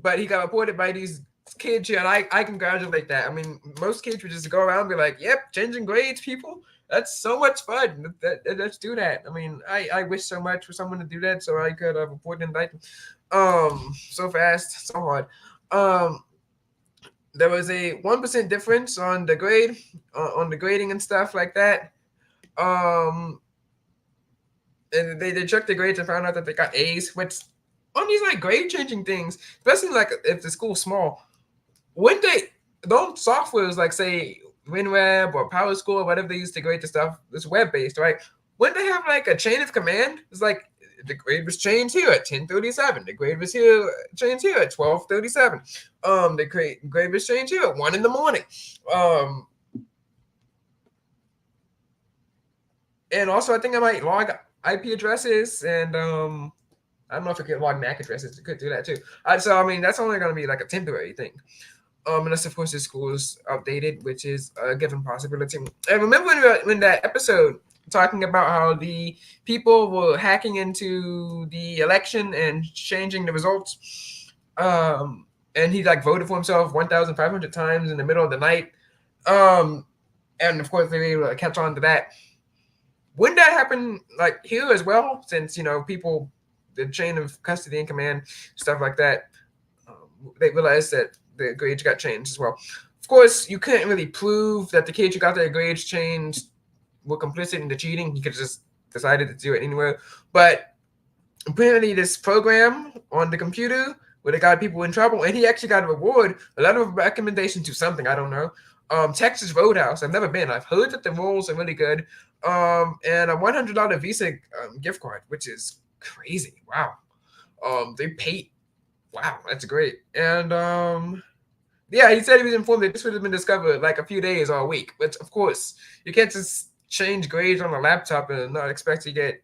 Speaker 1: but he got reported by these kids here, and I congratulate that. I mean, most kids would just go around and be like, "Yep, changing grades, people. That's so much fun. Let's do that." I mean, I wish so much for someone to do that so I could report and indict them. So fast, so hard. There was a 1% difference on the grade, on the grading and stuff like that. And they checked the grades and found out that they got A's, which on these like grade changing things, especially like if the school's small, when those softwares like say WinWeb or PowerSchool or whatever they use to grade the stuff, it's web based, right? When they have like a chain of command, it's like the grade was changed here at 10:37. The grade was changed here at 12:37. The grade was changed here at 1 a.m. And also I think I might log IP addresses, and I don't know if I could log MAC addresses. It could do that too. So I mean that's only going to be like a temporary thing. Unless of course the school is outdated, which is a given possibility. And remember when that episode talking about how the people were hacking into the election and changing the results, and he like voted for himself 1,500 times in the middle of the night, and of course they were able to catch on to that. Wouldn't that happen like here as well? Since people, the chain of custody and command, stuff like that, they realized that the grades got changed as well. Of course, you couldn't really prove that the kids who got their grades changed were complicit in the cheating. You could just decided to do it anywhere. But apparently, this program on the computer where they got people in trouble, and he actually got a reward, a letter of recommendation to something, I don't know. Texas Roadhouse. I've never been. I've heard that the rolls are really good. And a $100 Visa gift card, which is crazy. Wow. They paid. Wow, that's great. And yeah, he said he was informed that this would have been discovered like a few days or a week. But of course, you can't just change grades on a laptop and not expect to get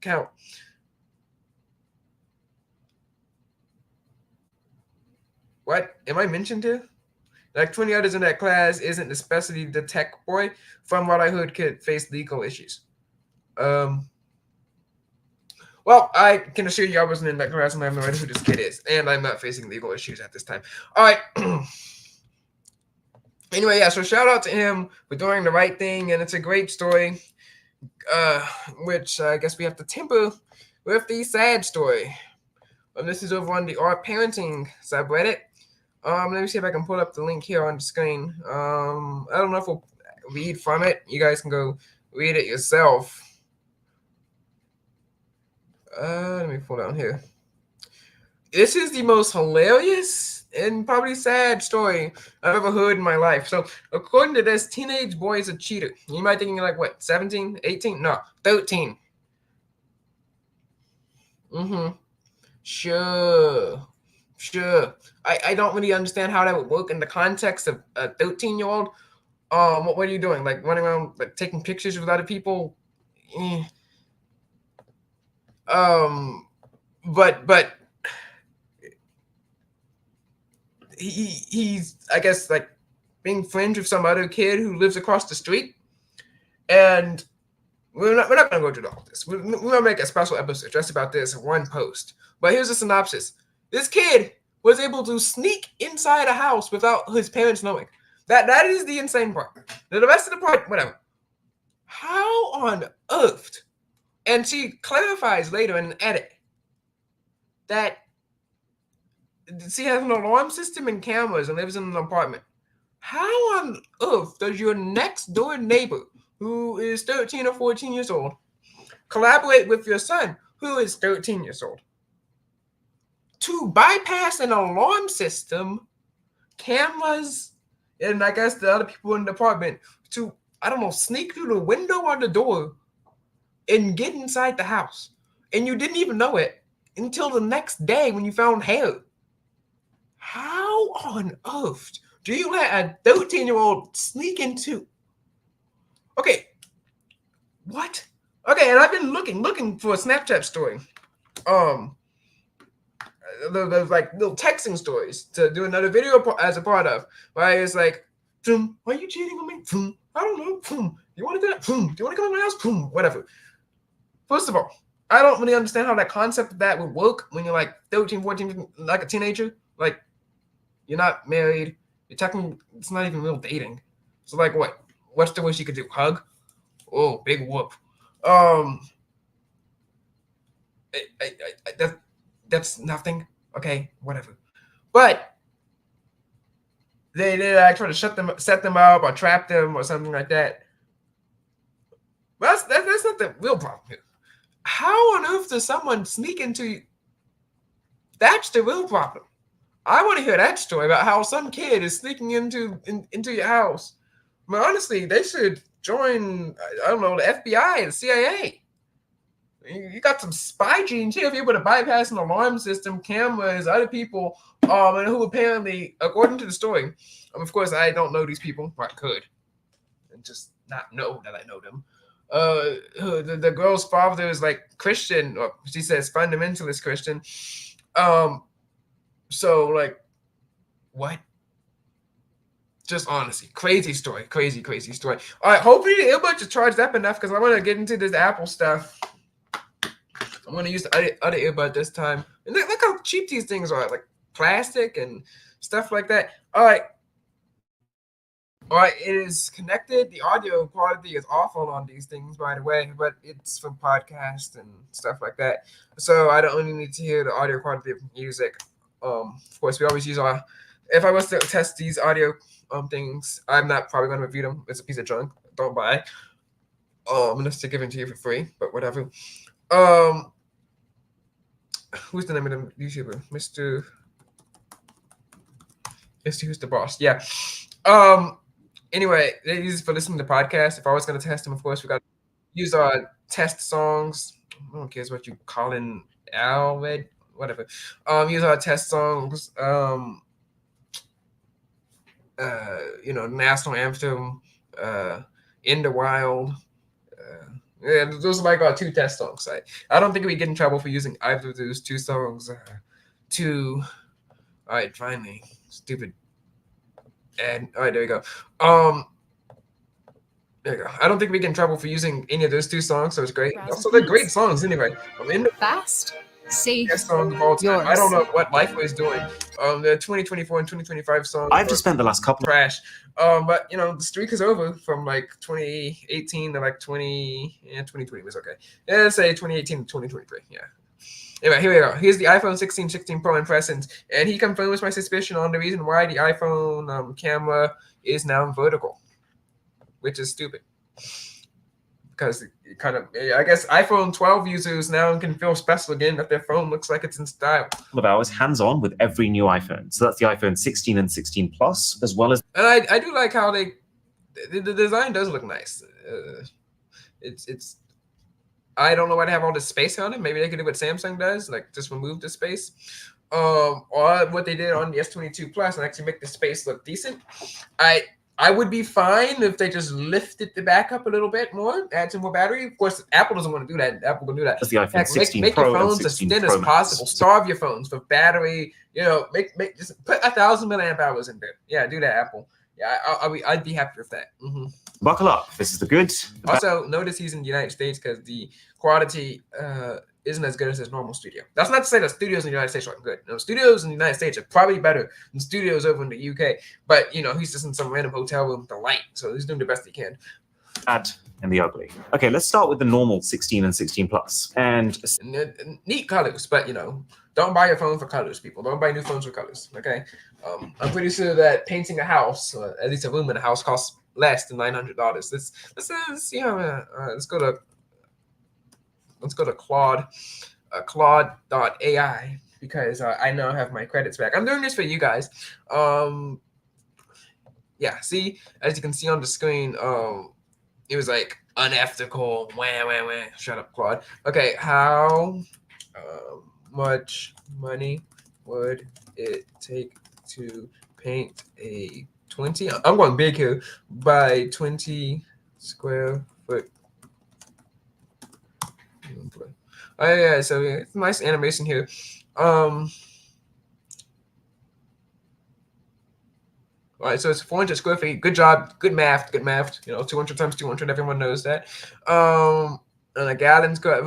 Speaker 1: count. What am I mentioned here? Like 20 others in that class isn't especially the tech boy. From what I heard, could face legal issues. Um, well, I can assure you I wasn't in that class and I have no idea who this kid is. And I'm not facing legal issues at this time. All right. Anyway, yeah, so shout out to him for doing the right thing. And it's a great story, which I guess we have to temper with the sad story. This is over on the Art Parenting subreddit. Let me see if I can pull up the link here on the screen. I don't know if we'll read from it. You guys can go read it yourself. Let me pull down here. This is the most hilarious and probably sad story I've ever heard in my life. So, according to this, teenage boy is a cheater. You might think like, what, 17, 18? No, 13. Sure. I don't really understand how that would work in the context of a 13-year-old. What are you doing? Like running around, like taking pictures with other people? But he's I guess like being friends with some other kid who lives across the street, and we're not gonna go through all this. We're gonna make a special episode just about this one post. But here's a synopsis. This kid was able to sneak inside a house without his parents knowing. That is the insane part. Now, the rest of the part, whatever. How on earth? And she clarifies later in an edit that she has an alarm system and cameras and lives in an apartment. How on earth does your next door neighbor, who is 13 or 14 years old, collaborate with your son, who is 13 years old, to bypass an alarm system, cameras, and I guess the other people in the apartment to, I don't know, sneak through the window or the door and get inside the house? And you didn't even know it until the next day when you found hair. How on earth do you let a 13-year-old sneak into? Okay, what? Okay, and I've been looking for a Snapchat story. There's like little texting stories to do another video as a part of. Right? It's like, are you cheating on me? I don't know. You want to do that? Do you want to come to my house? Whatever. First of all, I don't really understand how that concept of that would work when you're like 13, 14, like a teenager. Like, you're not married. You're talking. It's not even real dating. So like, what? What's the worst you could do? Hug? Oh, big whoop. That's nothing. Okay, whatever. But they try to set them up or trap them or something like that. But that's not the real problem here. How on earth does someone sneak into? That's the real problem. I want to hear that story about how some kid is sneaking into your house. But honestly, they should join, I don't know, the FBI, the CIA. You got some spy genes here if you're able to bypass an alarm system, cameras, other people, and who apparently, according to the story, of course, I don't know these people, but I could, and just not know that I know them. The girl's father is like Christian, or she says fundamentalist Christian. So like, what? Just honestly, crazy story. All right, hopefully the earbuds are charged up enough because I want to get into this Apple stuff. I'm going to use the other earbud this time. And look how cheap these things are, like plastic and stuff like that. All right, it is connected. The audio quality is awful on these things, by the way, but it's from podcasts and stuff like that. So I don't only need to hear the audio quality of music. Of course, we always use our. If I was to test these audio things, I'm not probably going to review them. It's a piece of junk. Don't buy. Unless they're given to you for free, but whatever. Who's the name of the YouTuber? Mr. Who's the boss? Yeah. Anyway, they use it for listening to podcasts. If I was going to test them, of course, we got to use our test songs. I don't care what you call in Alred, whatever. Use our test songs. National anthem, In the Wild. Yeah, those are like our 2 test songs. I don't think we get in trouble for using either of those 2 songs. All right, finally, stupid. And all right, there we go. There you go. I don't think we get in trouble for using any of those 2 songs, so it's great. Also, they're great songs anyway. I'm in the
Speaker 2: fast, safe,
Speaker 1: best songs of all time.
Speaker 2: yours.
Speaker 1: I don't know what Life is doing. The 2024 and 2025 songs.
Speaker 3: I've just spent the last couple
Speaker 1: trash. But the streak is over from like 2018 to like 2020 was okay. Yeah, let's say 2018 to 2023. Yeah. Anyway, here we go. Here's the iPhone 16 Pro impressions, and he confirms my suspicion on the reason why the iPhone camera is now vertical, which is stupid. Because it kind of, I guess iPhone 12 users now can feel special again if their phone looks like it's in style.
Speaker 3: of hours hands-on with every new iPhone. So that's the iPhone 16 and 16 Plus, as well as...
Speaker 1: And I do like how the design does look nice. It's I don't know why they have all this space on it. Maybe they could do what Samsung does, like just remove the space. Or what they did on the S22 Plus and actually make the space look decent. I would be fine if they just lifted the back up a little bit more, add some more battery. Of course, Apple doesn't want to do that. Apple will do that.
Speaker 3: That's the iPhone 16
Speaker 1: make
Speaker 3: Pro
Speaker 1: your phones
Speaker 3: and
Speaker 1: as
Speaker 3: 16
Speaker 1: thin
Speaker 3: Pro
Speaker 1: as possible.
Speaker 3: Max.
Speaker 1: Starve your phones for battery. Make just put 1,000 milliamp hours in there. Yeah, do that, Apple. Yeah, I'd be happy with that. Mm-hmm.
Speaker 3: Buckle up. This is the good.
Speaker 1: Also, notice he's in the United States because the quality isn't as good as his normal studio. That's not to say that studios in the United States aren't good. Studios in the United States are probably better than studios over in the UK. But, he's just in some random hotel room with the light. So he's doing the best he can.
Speaker 3: Bad and the ugly. Okay, let's start with the normal 16 and 16 Plus. And
Speaker 1: neat colors, but, don't buy your phone for colors, people. Don't buy new phones for colors, okay? I'm pretty sure that painting a house, or at least a room in a house, costs less than $900. Let's see how. Let's go to Claude.ai because I now have my credits back. I'm doing this for you guys. Yeah. See, as you can see on the screen, it was like unethical. Wah. Shut up, Claude. Okay, how much money would it take to paint a 20? I'm going big here. By 20 square foot. Oh yeah, so it's nice animation here. All right, so it's 400 square feet. Good job, good math. 200 times 200. Everyone knows that. And a gallon's got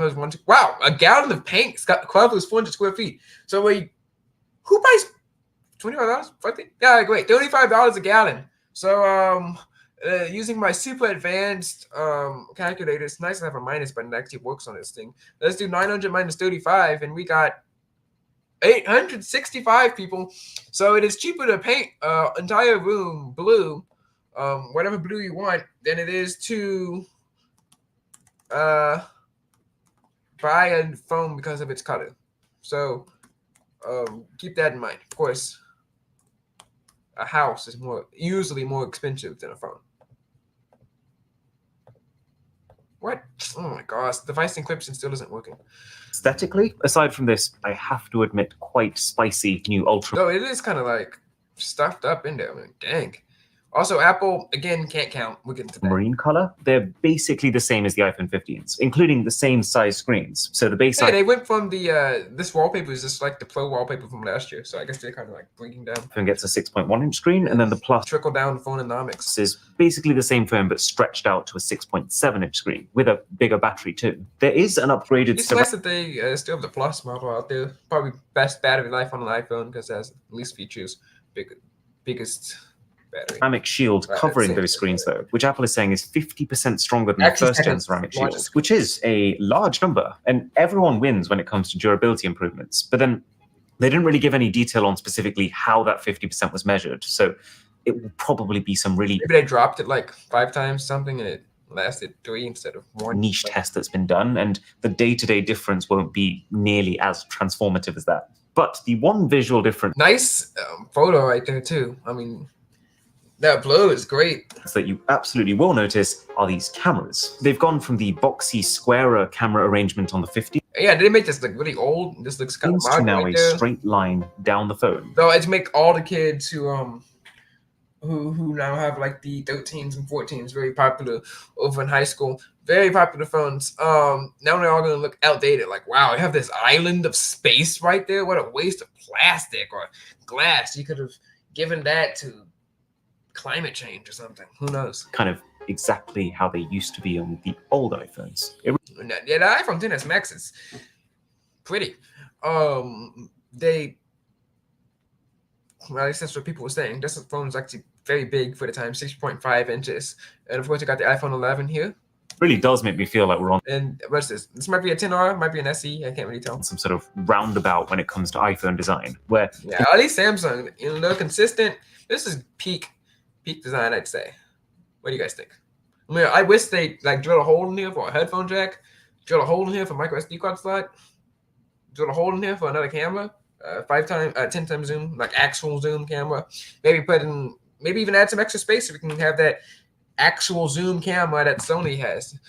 Speaker 1: wow, a gallon of paint covers 400 square feet. So who buys $25? Yeah, great, $35 a gallon. So using my super advanced calculator, it's nice to have a minus button that actually works on this thing. Let's do 900 minus 35, and we got 865 people. So it is cheaper to paint entire room blue, whatever blue you want, than it is to buy a phone because of its color. So keep that in mind. Of course, a house is usually more expensive than a phone. What? Oh my gosh, device encryption still isn't working.
Speaker 3: Aesthetically, aside from this, I have to admit, quite spicy new Ultra.
Speaker 1: No, it is kind of like stuffed up in there. I mean, dang. Also, Apple again can't count. We'll get into that.
Speaker 3: Marine color, they're basically the same as the iPhone 15s, including the same size screens. So the base
Speaker 1: Hey, they went from the this wallpaper is just like the Pro wallpaper from last year, so I guess they're kind of like bringing down.
Speaker 3: iPhone gets a 6.1-inch screen, and then the Plus
Speaker 1: Trickle down phononomics
Speaker 3: is basically the same phone but stretched out to a 6.7-inch screen with a bigger battery too. There is an upgraded.
Speaker 1: It's nice that they still have the Plus model out there. Probably best battery life on an iPhone because it has least features, biggest battery.
Speaker 3: Ceramic shield covering those screens, though, which Apple is saying is 50% stronger than the first-gen ceramic shield, which is a large number, and everyone wins when it comes to durability improvements. But then they didn't really give any detail on specifically how that 50% was measured, so it will probably be some really...
Speaker 1: Maybe they dropped it like 5 times something, and it lasted 3 instead of 1.
Speaker 3: Niche test that's been done, and the day-to-day difference won't be nearly as transformative as that. But the one visual difference...
Speaker 1: Nice photo right there, too. I mean... That blue is great.
Speaker 3: That you absolutely will notice are these cameras. They've gone from the boxy, squarer camera arrangement on the 50.
Speaker 1: Yeah, they make this like really old. This looks kind of
Speaker 3: to now right a there. Straight line down the phone.
Speaker 1: So it's make all the kids who now have like the 13s and 14s very popular over in high school. Very popular phones. Now they're all gonna look outdated. Like, wow, I have this island of space right there. What a waste of plastic or glass. You could have given that to climate change or something. Who knows?
Speaker 3: Kind of exactly how they used to be on the old iPhones.
Speaker 1: Yeah, the iPhone 10s Max is pretty. Well, at least that's what people were saying. This phone is actually very big for the time, 6.5 inches. And of course, you got the iPhone 11 here.
Speaker 3: Really does make me feel like we're on.
Speaker 1: And what's this? This might be a 10R, might be an SE. I can't really tell.
Speaker 3: Some sort of roundabout when it comes to iPhone design, where
Speaker 1: at least Samsung, they're consistent. This is peak design, I'd say. What do you guys think? I mean, I wish they like drill a hole in here for a headphone jack, drill a hole in here for micro SD card slot, drill a hole in here for another camera, 10 times zoom, like actual zoom camera. Maybe even add some extra space so we can have that actual zoom camera that Sony has.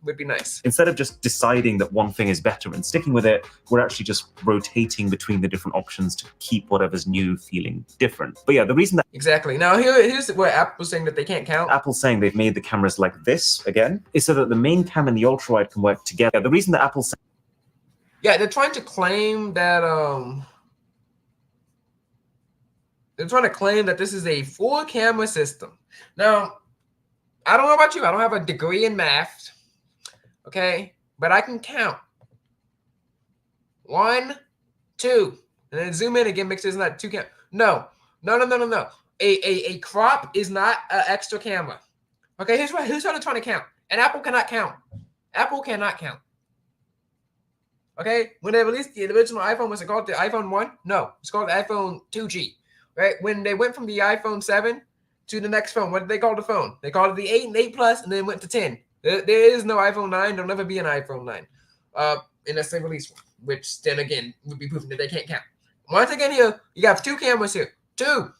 Speaker 1: Would be nice.
Speaker 3: Instead of just deciding that one thing is better and sticking with it, we're actually just rotating between the different options to keep whatever's new feeling different. But yeah, the reason that...
Speaker 1: Exactly. Now here's where Apple's saying that they can't count.
Speaker 3: Apple's saying they've made the cameras like this, again, is so that the main cam and the ultra-wide can work together. The reason that Apple's saying...
Speaker 1: Yeah, they're trying to claim that... They're trying to claim that this is a 4-camera system. Now... I don't know about you. I don't have a degree in math, okay? But I can count. 1, 2, and then zoom in again. Make sure it's not 2 cam. No. A crop is not an extra camera. Okay, here's how they're trying to count. And Apple cannot count. Apple cannot count. Okay, when they released the original iPhone, was it called the iPhone 1? No, it's called the iPhone 2G. Right? When they went from the iPhone 7 to the next phone, what did they call the phone? They called it the 8 and 8 Plus, and then went to 10. There is no iPhone 9. There'll never be an iPhone 9 unless they release one, which then again would be proving that they can't count. Once again here, you have 2 cameras here. 2.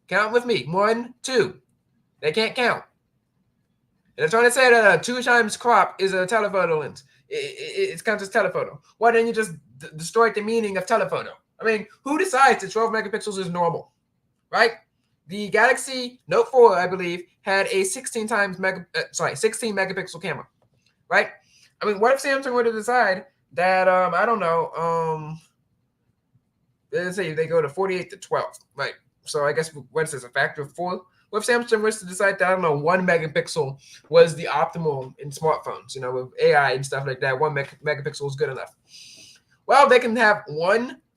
Speaker 1: Count with me. 1, 2. They can't count. And they're trying to say that a 2 times crop is a telephoto lens. It counts as telephoto. Why didn't you just destroy the meaning of telephoto? I mean, who decides that 12 megapixels is normal, right? The Galaxy Note 4, I believe, had a 16 megapixel camera, right? I mean, what if Samsung were to decide that, I don't know, let's say they go to 48 to 12, right? So I guess, what is this, a factor of 4? What if Samsung was to decide that, I don't know, 1 megapixel was the optimal in smartphones, with AI and stuff like that, 1 megapixel is good enough. Well, they can have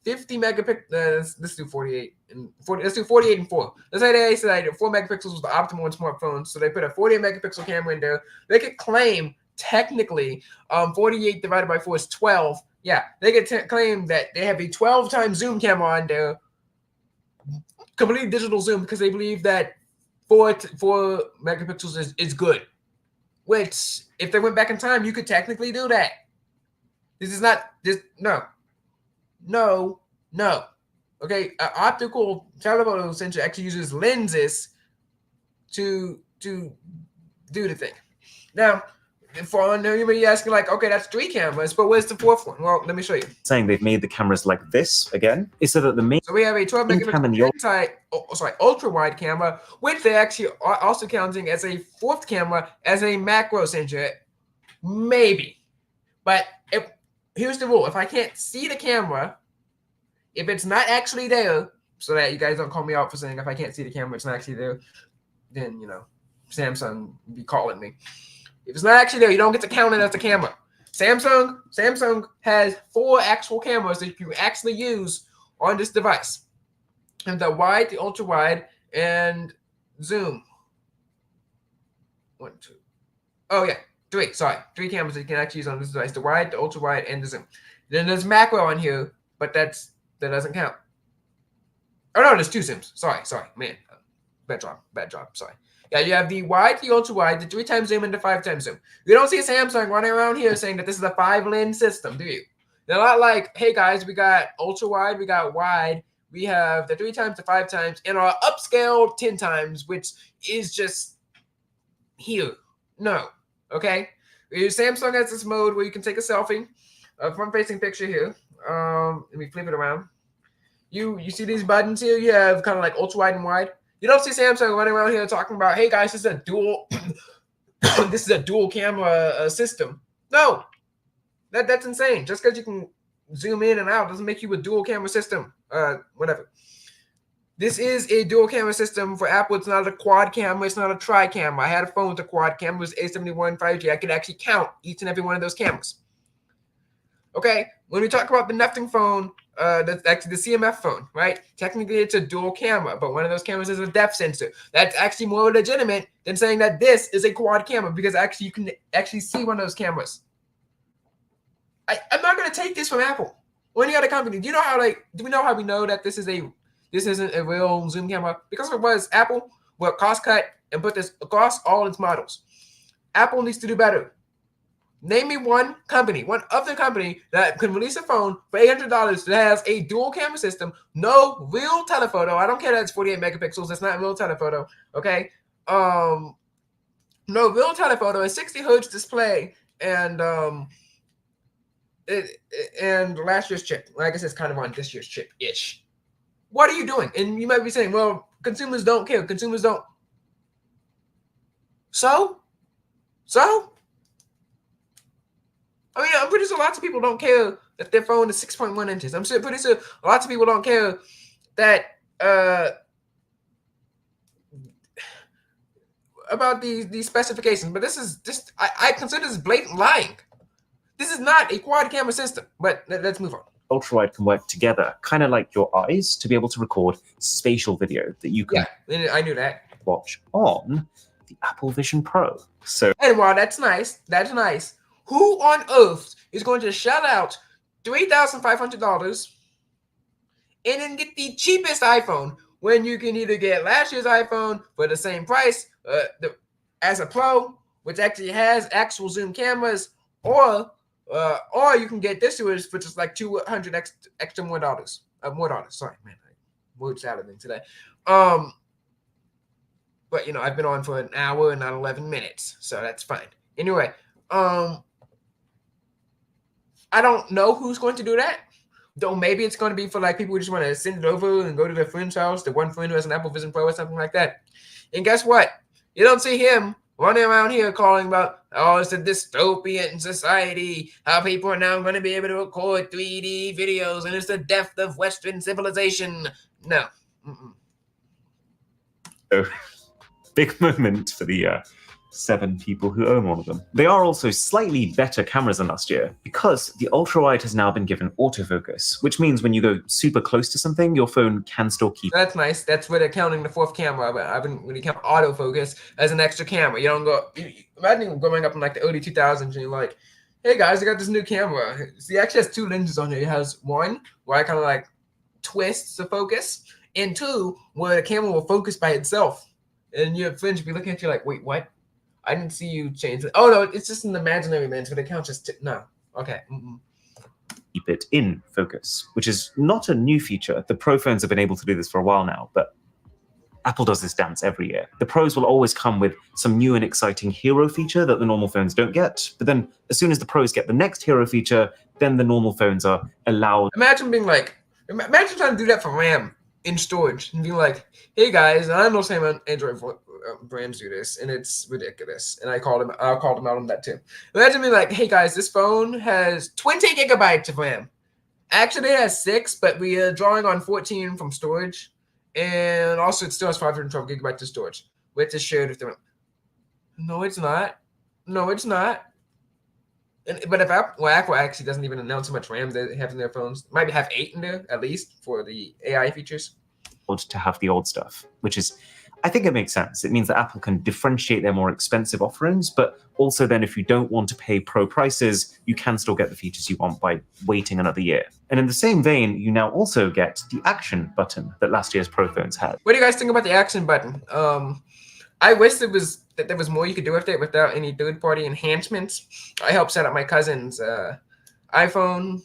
Speaker 1: 50 megapixels. Let's do 48 and 40. Let's do 48 and 4. Let's say they said 4 megapixels was the optimal in smartphones, so they put a 48 megapixel camera in there. They could claim technically 48 divided by 4 is 12. Yeah, they could claim that they have a 12 times zoom camera on there, completely digital zoom, because they believe that 4 megapixels is good. Which, if they went back in time, you could technically do that. This is not just No. Okay, optical telephoto sensor actually uses lenses to do the thing. Now, for you asking like, okay, that's 3 cameras, but where's the 4th one? Well, let me show you.
Speaker 3: Saying they've made the cameras like this again is so that the main.
Speaker 1: So we have a 12 megapixel ultra wide camera, which they actually are also counting as a 4th camera as a macro sensor, maybe. But here's the rule: if I can't see the camera, if it's not actually there, so that you guys don't call me out for saying if I can't see the camera, it's not actually there, then Samsung be calling me. If it's not actually there, you don't get to count it as the camera. Samsung has 4 actual cameras that you actually use on this device. And the wide, the ultra wide, and zoom. 1, 2. Oh yeah, 3. Sorry, 3 cameras that you can actually use on this device: the wide, the ultra wide, and the zoom. Then there's macro on here, but that doesn't count. Oh no, there's 2 zooms. Sorry, man, bad job. Sorry. Yeah, you have the wide, the ultra wide, the 3 times zoom, and the 5 times zoom. You don't see Samsung running around here saying that this is a 5-lens system, do you? They're not like, hey guys, we got ultra wide, we got wide, we have the 3 times, the 5 times, and our upscaled 10 times, which is just here. No, okay? Samsung has this mode where you can take a selfie, a front-facing picture here. Let me flip it around. You see these buttons here? You have kind of like ultra wide and wide. You don't see Samsung running around here talking about, hey guys, this is a dual this is a dual camera system. No, that's insane. Just because you can zoom in and out doesn't make you a dual camera system. Whatever. This is a dual camera system for Apple. It's not a quad camera. It's not a tri camera. I had a phone with a quad camera. It was A71 5G. I could actually count each and every one of those cameras. Okay, when we talk about the nothing phone, that's actually the CMF phone, right? Technically, it's a dual camera, but one of those cameras is a depth sensor. That's actually more legitimate than saying that this is a quad camera, because actually you can actually see one of those cameras. I'm not going to take this from Apple or any other company. Do we know how we know that this isn't a real zoom camera? Because if it was, Apple would cost cut and put this across all its models. Apple needs to do better. Name me one other company that can release a phone for $800 that has a dual camera system, no real telephoto. I don't care that it's 48 megapixels. That's not real telephoto. Okay. No real telephoto, a 60 hertz display, and last year's chip. Well, I guess it's kind of on this year's chip-ish. What are you doing? And you might be saying, well, consumers don't care. Consumers don't. So? I mean, I'm pretty sure lots of people don't care that their phone is 6.1 inches. I'm pretty sure lots of people don't care that about these specifications. But this is just, I consider this blatant lying. This is not a quad camera system. But let's move on.
Speaker 3: Ultrawide can work together, kind of like your eyes, to be able to record spatial video that you can
Speaker 1: I knew that.
Speaker 3: watch on the Apple Vision Pro. So,
Speaker 1: and while that's nice, who on earth is going to shell out $3,500 and then get the cheapest iPhone when you can either get last year's iPhone for the same price as a Pro, which actually has actual zoom cameras, or you can get this year's for just like $200 extra more dollars. Sorry, man, word salad today. But I've been on for an hour and not 11 minutes, so that's fine. Anyway, I don't know who's going to do that. Though maybe it's going to be for like people who just want to send it over and go to their friend's house, the one friend who has an Apple Vision Pro or something like that. And guess what? You don't see him running around here calling about, oh, it's a dystopian society, how people are now going to be able to record 3D videos, and it's the death of Western civilization. No.
Speaker 3: So, big moment for the 7 people who own one of them. They are also slightly better cameras than last year, because the ultrawide has now been given autofocus, which means when you go super close to something, your phone can still keep.
Speaker 1: That's nice. That's where they're counting the 4th camera. But I've been really counting autofocus as an extra camera. You don't go. Imagine growing up in like the early 2000s, and you're like, "Hey guys, I got this new camera." See, it actually has 2 lenses on it. It has one where I kind of like twists the focus, and 2 where the camera will focus by itself, and your friends will be looking at you like, "Wait, what? I didn't see you change it." Oh no, it's just an imaginary lens, but it counts as no. Okay.
Speaker 3: Keep it in focus, which is not a new feature. The Pro phones have been able to do this for a while now, but Apple does this dance every year. The Pros will always come with some new and exciting hero feature that the normal phones don't get. But then as soon as the Pros get the next hero feature, then the normal phones are allowed.
Speaker 1: Imagine imagine trying to do that for RAM in storage and being like, hey guys, I know some Android brands do this and it's ridiculous. And I'll call them out on that too. Imagine being like, hey guys, this phone has 20 gigabytes of RAM. Actually, it has 6, but we are drawing on 14 from storage. And also, it still has 512 gigabytes of storage, which is shared with them. No, it's not. No, it's not. But if Apple actually doesn't even announce how much RAM they have in their phones, might have 8 in there, at least, for the AI features.
Speaker 3: To have the old stuff, which is, I think it makes sense. It means that Apple can differentiate their more expensive offerings, but also then if you don't want to pay Pro prices, you can still get the features you want by waiting another year. And in the same vein, you now also get the Action button that last year's Pro phones had.
Speaker 1: What do you guys think about the Action button? I wish there was more you could do with it without any third-party enhancements. I helped set up my cousin's iPhone,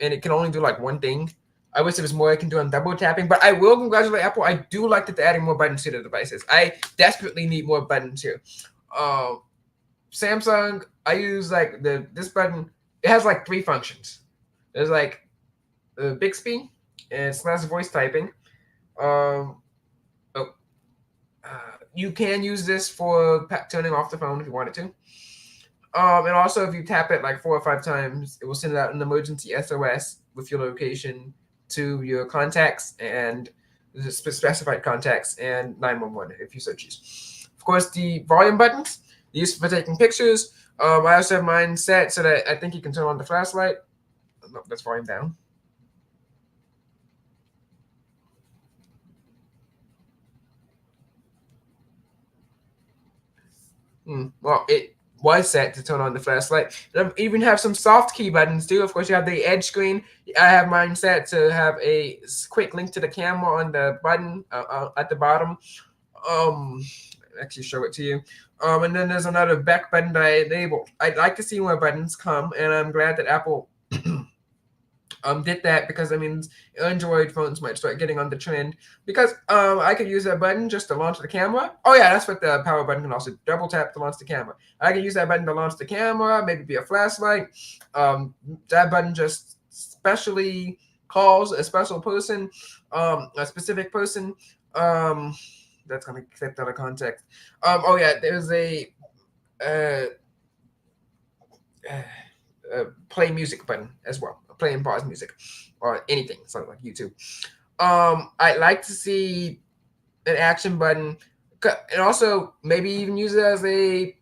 Speaker 1: and it can only do like one thing. I wish there was more I can do on double tapping, but I will congratulate Apple. I do like that they're adding more buttons to the devices. I desperately need more buttons here. Samsung, I use like this button. It has like 3 functions. There's like Bixby and slash voice typing. You can use this for turning off the phone if you wanted to. And also, if you tap it like 4 or 5 times, it will send out an emergency SOS with your location to your contacts and the specified contacts and 911 if you so choose. Of course, the volume buttons used for taking pictures. I also have mine set so that I think you can turn on the flashlight. No, that's volume down. Well, it was set to turn on the flashlight. And I even have some soft key buttons too. Of course, you have the edge screen. I have mine set to have a quick link to the camera on the button at the bottom. Actually show it to you. And then there's another back button that I enabled. I'd like to see more buttons come, and I'm glad that Apple did that, because that means Android phones might start getting on the trend, because I could use that button just to launch the camera. Oh yeah, that's what the power button can also double tap to launch the camera. I can use that button to launch the camera, maybe be a flashlight. That button just specially calls a special person, a specific person. That's gonna clip out of context. Oh yeah, there's a play music button as well. Play and pause music or anything, something like YouTube. I'd like to see an action button, and also maybe even use it as a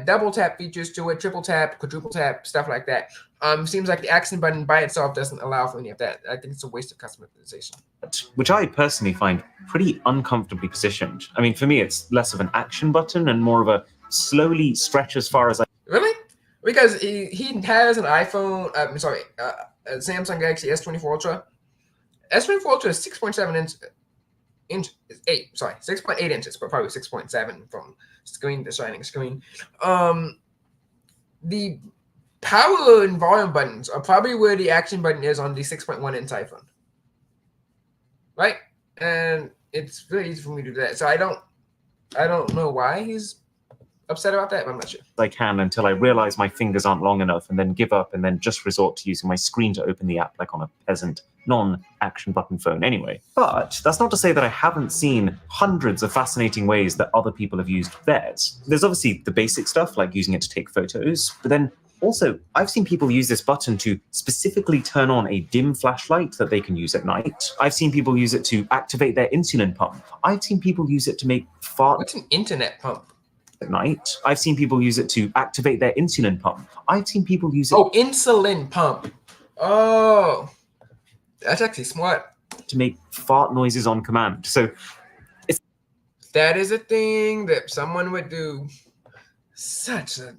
Speaker 1: double tap features to it, triple tap, quadruple tap, stuff like that. Seems like the action button by itself doesn't allow for any of that. I think it's a waste of customization.
Speaker 3: Which I personally find pretty uncomfortably positioned. I mean, for me, it's less of an action button and more of a slowly stretch as far as I...
Speaker 1: Really? Because he has an iPhone, a Samsung Galaxy S24 Ultra. S24 Ultra is 6.8 inches, but probably 6.7 from screen to shining screen. The power and volume buttons are probably where the action button is on the 6.1 inch iPhone, right? And it's really easy for me to do that. So I don't know why he's upset about that, but I'm not sure.
Speaker 3: I can until I realize my fingers aren't long enough, and then give up and then just resort to using my screen to open the app like on a peasant non-action button phone anyway. But that's not to say that I haven't seen hundreds of fascinating ways that other people have used theirs. There's obviously the basic stuff like using it to take photos, but then also, I've seen people use this button to specifically turn on a dim flashlight that they can use at night. I've seen people use it to activate their insulin pump. I've seen people use it to make fart...
Speaker 1: What's an internet pump?
Speaker 3: At night. I've seen people use it to activate their insulin pump. I've seen people use it...
Speaker 1: Oh, insulin pump. Oh, that's actually smart.
Speaker 3: To make fart noises on command. So
Speaker 1: that is a thing that someone would do. Such a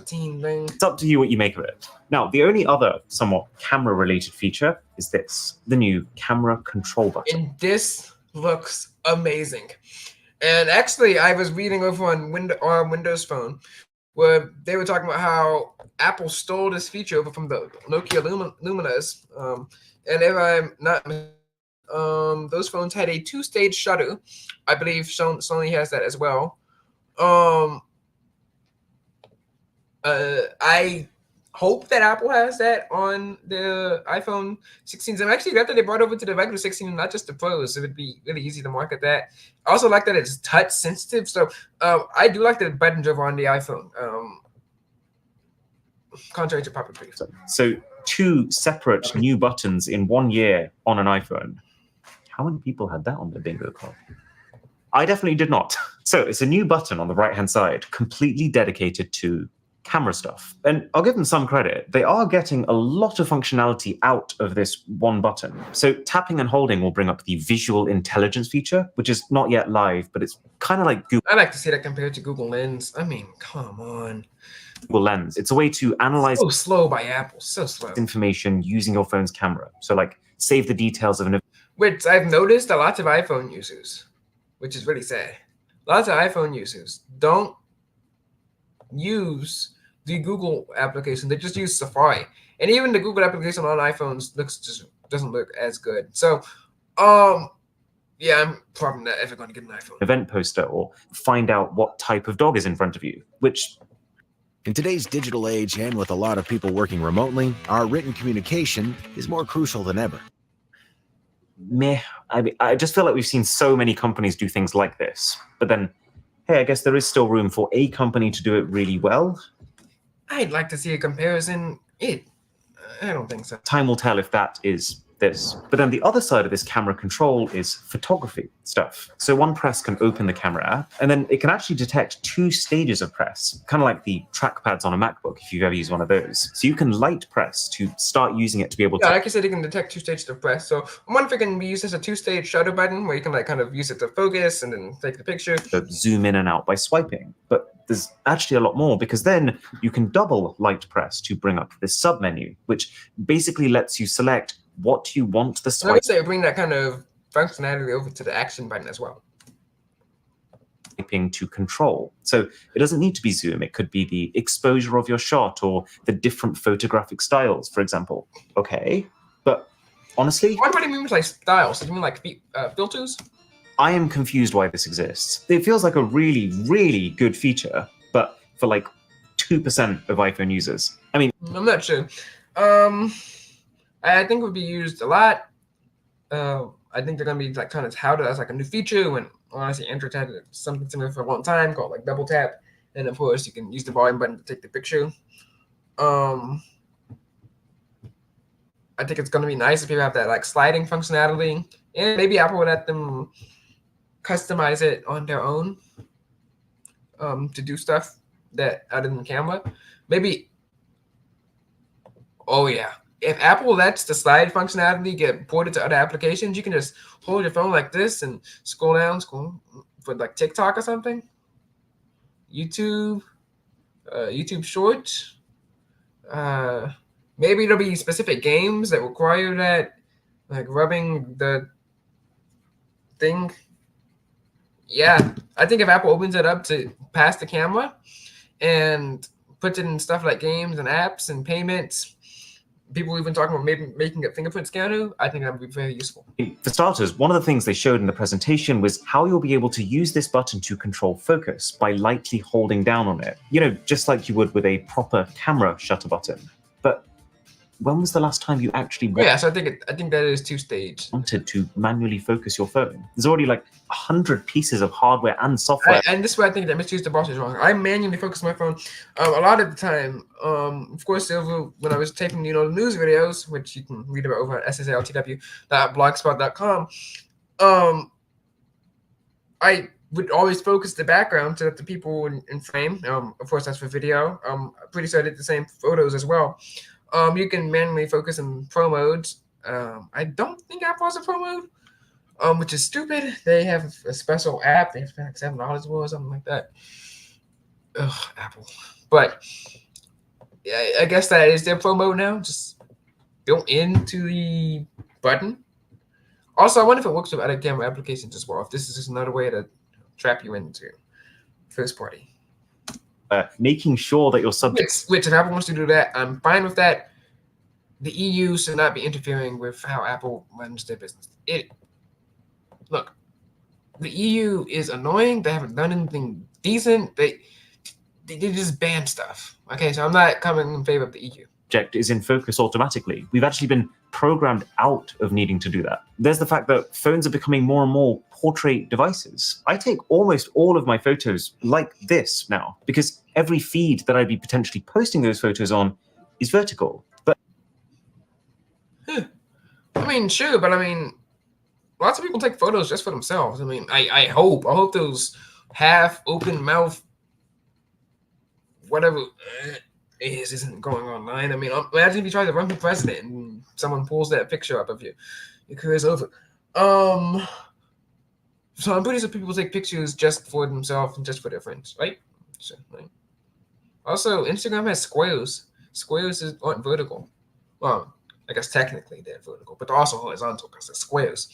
Speaker 1: teen thing.
Speaker 3: It's up to you what you make of it. Now, the only other somewhat camera-related feature is this, the new camera control button.
Speaker 1: And this looks amazing. And actually, I was reading over on Windows Phone where they were talking about how Apple stole this feature over from the Nokia Luminas. And if I'm not Those phones had a 2-stage shutter. I believe Sony has that as well. I hope that Apple has that on the iPhone 16s. I'm actually glad that they brought over to the regular 16, not just the Pros. It would be really easy to market that. I also like that it's touch sensitive. So I do like the buttons over on the iPhone. Contrary to popular belief.
Speaker 3: So 2 separate new buttons in 1 year on an iPhone. How many people had that on their bingo card? I definitely did not. So it's a new button on the right-hand side, completely dedicated to camera stuff. And I'll give them some credit. They are getting a lot of functionality out of this one button. So tapping and holding will bring up the visual intelligence feature, which is not yet live, but it's kind of like Google.
Speaker 1: I like to see that compared to Google Lens. I mean, come on.
Speaker 3: Google Lens. It's a way to analyze
Speaker 1: so slow by Apple, so slow
Speaker 3: information using your phone's camera. So like save the details of an event.
Speaker 1: Which I've noticed a lot of iPhone users, which is really sad. Lots of iPhone users don't use the Google application. They just use Safari. And even the Google application on iPhones doesn't look as good. So yeah, I'm probably not ever going to get an iPhone.
Speaker 3: Event poster or find out what type of dog is in front of you, which
Speaker 2: in today's digital age and with a lot of people working remotely, our written communication is more crucial than ever.
Speaker 3: Meh. I just feel like we've seen so many companies do things like this. But then, hey, I guess there is still room for a company to do it really well.
Speaker 1: I'd like to see a comparison. I don't think so.
Speaker 3: Time will tell if that is this. But then the other side of this camera control is photography stuff. So one press can open the camera app, and then it can actually detect 2 stages of press, kind of like the trackpads on a MacBook, if you've ever used one of those. So you can light press to start using it to be able to...
Speaker 1: Yeah, like you said, it can detect 2 stages of press. So I wonder if it can be used as a 2-stage shutter button, where you can like kind of use it to focus and then take the picture.
Speaker 3: So zoom in and out by swiping. But there's actually a lot more, because then you can double light press to bring up this sub menu, which basically lets you select what you want the swipe.
Speaker 1: I would say bring that kind of functionality over to the action button as well.
Speaker 3: Swiping to control. So it doesn't need to be zoom. It could be the exposure of your shot or the different photographic styles, for example. Okay, but honestly,
Speaker 1: what do you mean by styles? Do you mean like filters?
Speaker 3: I am confused why this exists. It feels like a really, really good feature, but for like 2% of iPhone users. I mean,
Speaker 1: I'm not sure. I think it would be used a lot. I think they're gonna be like kind of touted as like a new feature. When honestly, Android had something similar for a long time called like double tap, and of course you can use the volume button to take the picture. I think it's gonna be nice if you have that like sliding functionality, and maybe Apple would let them customize it on their own to do stuff that other than camera. Maybe. Oh yeah. If Apple lets the slide functionality get ported to other applications, you can just hold your phone like this and scroll down, for like TikTok or something. YouTube Shorts. Maybe there'll be specific games that require that, like rubbing the thing. Yeah, I think if Apple opens it up to past the camera and puts it in stuff like games and apps and payments, people even talking about maybe making a fingerprint scanner, I think that would be very useful.
Speaker 3: For starters, one of the things they showed in the presentation was how you'll be able to use this button to control focus by lightly holding down on it. You know, just like you would with a proper camera shutter button. But when was the last time you actually
Speaker 1: so I think that is 2-stage.
Speaker 3: Wanted to manually focus your phone? There's already like 100 pieces of hardware and software.
Speaker 1: And this is where I think that Mr. Boss is wrong. I manually focus my phone a lot of the time. Of course, when I was taking the news videos, which you can read about over at ssaltw.blogspot.com, I would always focus the background so that the people in frame. Of course, that's for video. Pretty sure I did the same for photos as well. You can manually focus in pro modes. I don't think Apple has a pro mode, which is stupid. They have a special app. They have to pay like $7 or something like that. Ugh, Apple. But yeah, I guess that is their pro mode now, just built into the button. Also, I wonder if it works with other camera applications as well. If this is just another way to trap you into first party.
Speaker 3: Making sure that your subject...
Speaker 1: Which if Apple wants to do that, I'm fine with that. the EU should not be interfering with how Apple runs their business. Look, the EU is annoying. They haven't done anything decent. They just ban stuff. Okay, so I'm not coming in favor of the EU.
Speaker 3: Object is in focus automatically. We've actually been programmed out of needing to do that. There's the fact that phones are becoming more and more portrait devices. I take almost all of my photos like this now, because every feed that I'd be potentially posting those photos on is vertical. But
Speaker 1: I mean, sure, but I mean, lots of people take photos just for themselves. I mean, I hope those half open mouth whatever isn't going online. I mean, imagine if you try to run for president and someone pulls that picture up of you. Your career's over. So I'm pretty sure people take pictures just for themselves and just for their friends, right? So, right. Also, Instagram has squares. Squares aren't vertical. Well, I guess technically they're vertical, but they're also horizontal because they're squares.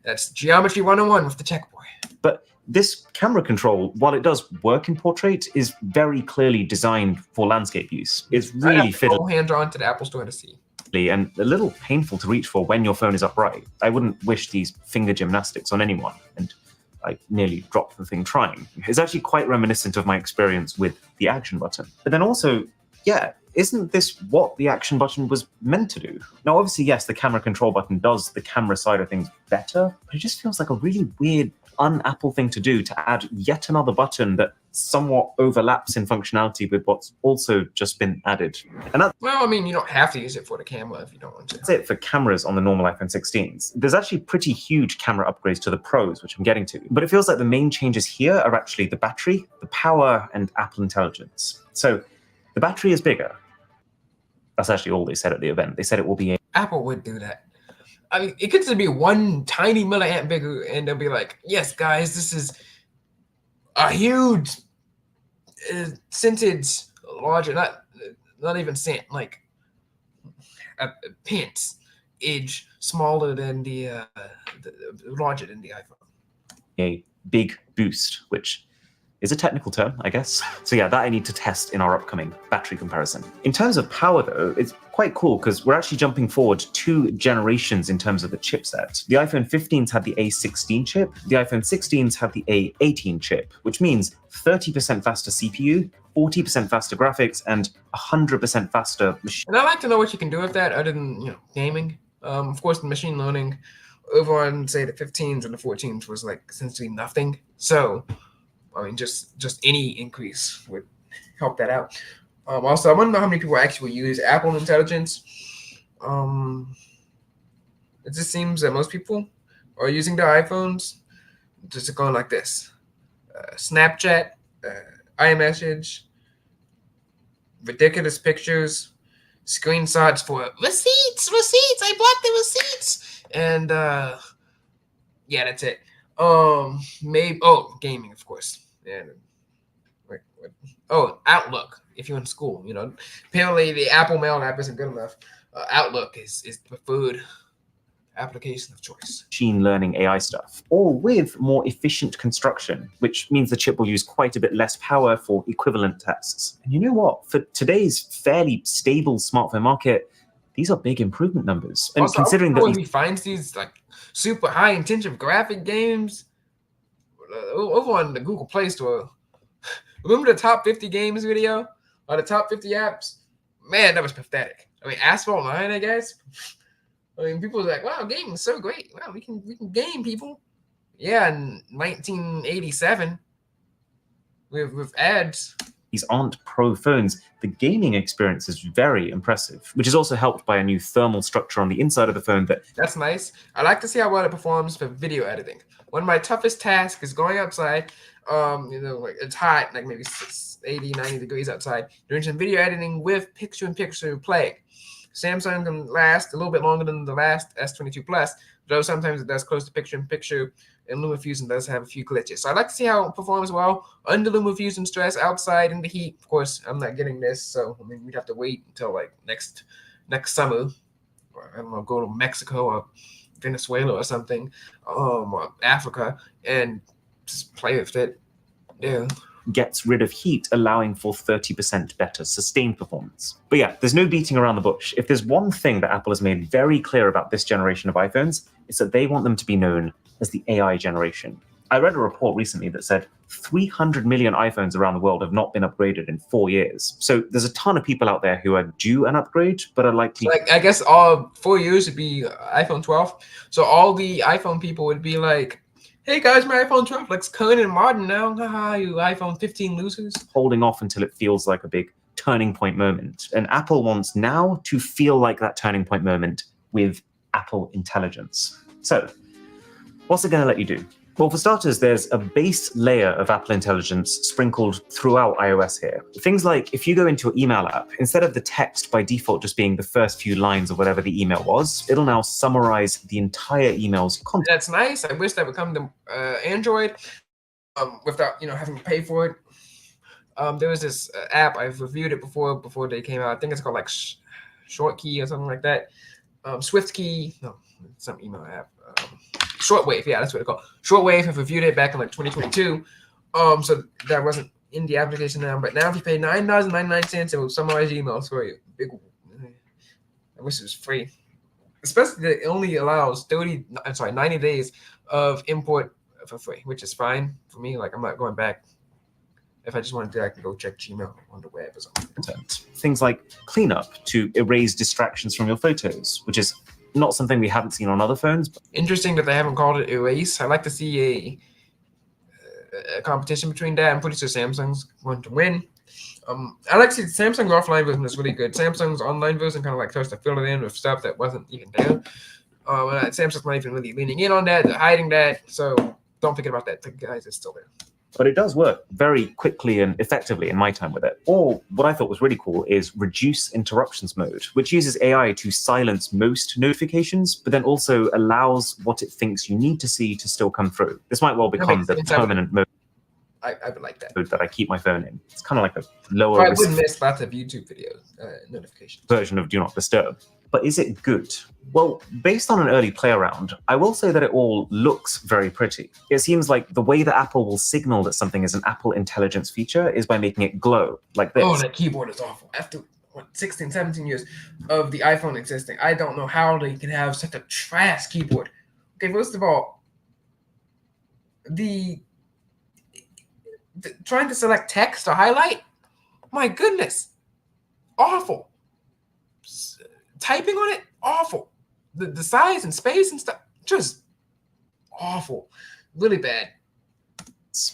Speaker 1: That's Geometry 101 with the TechBoy.
Speaker 3: But this camera control, while it does work in portrait, is very clearly designed for landscape use. It's really
Speaker 1: fiddly. Hand-drawn to the Apple Store to see.
Speaker 3: And a little painful to reach for when your phone is upright. I wouldn't wish these finger gymnastics on anyone, and I nearly dropped the thing trying. It's actually quite reminiscent of my experience with the action button. But then also, yeah, isn't this what the action button was meant to do? Now, obviously, yes, the camera control button does the camera side of things better, but it just feels like a really weird, un-Apple thing to do, to add yet another button that somewhat overlaps in functionality with what's also just been added. And
Speaker 1: well, I mean, you don't have to use it for the camera if you don't want to.
Speaker 3: That's it for cameras on the normal iPhone 16s. There's actually pretty huge camera upgrades to the Pros, which I'm getting to. But it feels like the main changes here are actually the battery, the power, and Apple Intelligence. So the battery is bigger. That's actually all they said at the event. They said it will be
Speaker 1: Apple would do that. I mean, it could just be one tiny milliamp bigger, and they'll be like, yes, guys, this is a huge percentage larger, not even cent, like a pence edge smaller than the larger than the iPhone.
Speaker 3: A big boost, which is a technical term, I guess. So yeah, that I need to test in our upcoming battery comparison. In terms of power though, it's quite cool because we're actually jumping forward 2 generations in terms of the chipset. The iPhone 15s had the A16 chip, the iPhone 16s have the A18 chip, which means 30% faster CPU, 40% faster graphics, and 100% faster machine.
Speaker 1: And I'd like to know what you can do with that other than, gaming. Of course, the machine learning over on, say, the 15s and the 14s was like essentially nothing. So I mean, just any increase would help that out. Also, I want to know how many people actually use Apple Intelligence. It just seems that most people are using their iPhones just going like this. Snapchat, iMessage, ridiculous pictures, screenshots for receipts, I bought the receipts. And yeah, that's it. Maybe gaming, of course. And Outlook. If you're in school, apparently the Apple Mail app isn't good enough. Outlook is the preferred application of choice.
Speaker 3: Machine learning AI stuff, or with more efficient construction, which means the chip will use quite a bit less power for equivalent tests. And you know what? For today's fairly stable smartphone market, these are big improvement numbers. And
Speaker 1: also,
Speaker 3: considering that
Speaker 1: he finds these like super high intensive graphic games over on the Google Play Store. Remember the top 50 games video or the top 50 apps? Man, that was pathetic. I mean, Asphalt 9, I guess. I mean, people are like, "Wow, gaming is so great. Wow, we can game, people." Yeah, in 1987 with ads.
Speaker 3: These aren't pro phones. The gaming experience is very impressive, which is also helped by a new thermal structure on the inside of the phone.
Speaker 1: That's nice. I like to see how well it performs for video editing. One of my toughest tasks is going outside. Like it's hot, like maybe 80, 90 degrees outside, doing some video editing with picture-in-picture play. Samsung can last a little bit longer than the last S22 Plus, though sometimes it does close to picture-in-picture, and LumaFusion does have a few glitches. So I'd like to see how it performs well under LumaFusion stress, outside in the heat. Of course, I'm not getting this, so I mean, we'd have to wait until like next summer, or I don't know, go to Mexico or Venezuela or something, or Africa, and just play with it. Yeah.
Speaker 3: gets rid of heat, allowing for 30% better sustained performance. But yeah, there's no beating around the bush. If there's one thing that Apple has made very clear about this generation of iPhones, it's that they want them to be known as the AI generation. I read a report recently that said 300 million iPhones around the world have not been upgraded in 4 years. So there's a ton of people out there who are due an upgrade, but are likely...
Speaker 1: Like, I guess all 4 years would be iPhone 12. So all the iPhone people would be like, hey guys, my iPhone 12 looks clean and modern now. Haha, you iPhone 15 losers.
Speaker 3: Holding off until it feels like a big turning point moment. And Apple wants now to feel like that turning point moment with Apple Intelligence. So what's it going to let you do? Well, for starters, there's a base layer of Apple Intelligence sprinkled throughout iOS here. Things like if you go into your email app, instead of the text by default just being the first few lines of whatever the email was, it'll now summarize the entire email's content.
Speaker 1: That's nice. I wish that would come to Android without having to pay for it. There was this app, I've reviewed it before they came out. I think it's called like Shortkey or something like that. SwiftKey, no, some email app. Shortwave, yeah, that's what it's called. Shortwave, I've reviewed it back in like 2022. So that wasn't in the application now. But now if you pay $9.99, it will summarize emails for you. I wish it was free. Especially that it only allows 90 days of import for free, which is fine for me. Like, I'm not going back. If I just want to do, I can go check Gmail on the web or something.
Speaker 3: Things like cleanup to erase distractions from your photos, which is not something we haven't seen on other phones.
Speaker 1: Interesting that they haven't called it erase. I'd like to see a competition between that. I'm pretty sure Samsung's going to win. I like to see Samsung's offline version is really good. Samsung's online version kind of like tries to fill it in with stuff that wasn't even there. Samsung's not even really leaning in on that. They're hiding that. So don't forget about that. The guys are still there.
Speaker 3: But it does work very quickly and effectively in my time with it. Or what I thought was really cool is reduce interruptions mode, which uses AI to silence most notifications, but then also allows what it thinks you need to see to still come through. This might well become the permanent mode.
Speaker 1: I would like that.
Speaker 3: That I keep my phone in. It's kind of like a lower
Speaker 1: so I wouldn't miss lots of YouTube videos notifications.
Speaker 3: Version of Do Not Disturb. But is it good? Well, based on an early play around, I will say that it all looks very pretty. It seems like the way that Apple will signal that something is an Apple Intelligence feature is by making it glow, like this.
Speaker 1: Oh, that keyboard is awful. After 16, 17 years of the iPhone existing, I don't know how they can have such a trash keyboard. Okay, first of all, the trying to select text or highlight, my goodness, awful. Typing on it, awful. The size and space and stuff, just awful. Really bad.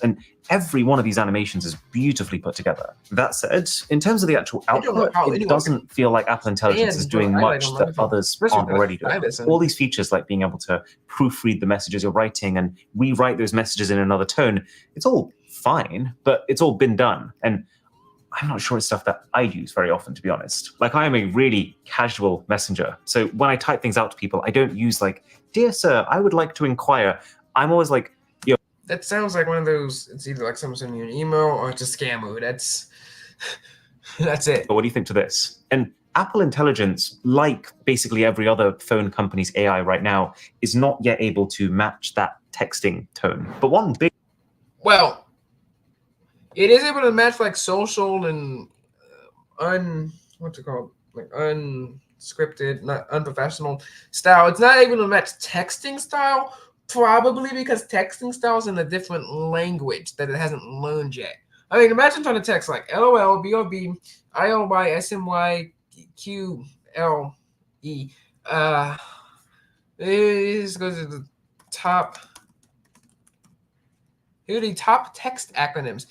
Speaker 3: And every one of these animations is beautifully put together. That said, in terms of the actual output, it doesn't feel like Apple Intelligence is doing much that others aren't already doing. All these features like being able to proofread the messages you're writing and rewrite those messages in another tone, it's all fine, but it's all been done. And I'm not sure it's stuff that I use very often, to be honest. Like, I am a really casual messenger. So when I type things out to people, I don't use like, dear sir, I would like to inquire. I'm always like, yo.
Speaker 1: That sounds like one of those, it's either like someone sending you an email or it's a scammer. That's it.
Speaker 3: But what do you think to this? And Apple Intelligence, like basically every other phone company's AI right now, is not yet able to match that texting tone. But one big...
Speaker 1: Well, it is able to match like social and what's it called? Like unscripted, not unprofessional style. It's not able to match texting style, probably because texting style is in a different language that it hasn't learned yet. I mean, imagine trying to text like LOL, BOB, ILY, SMY, QLE. This goes to the top. Here are the top text acronyms.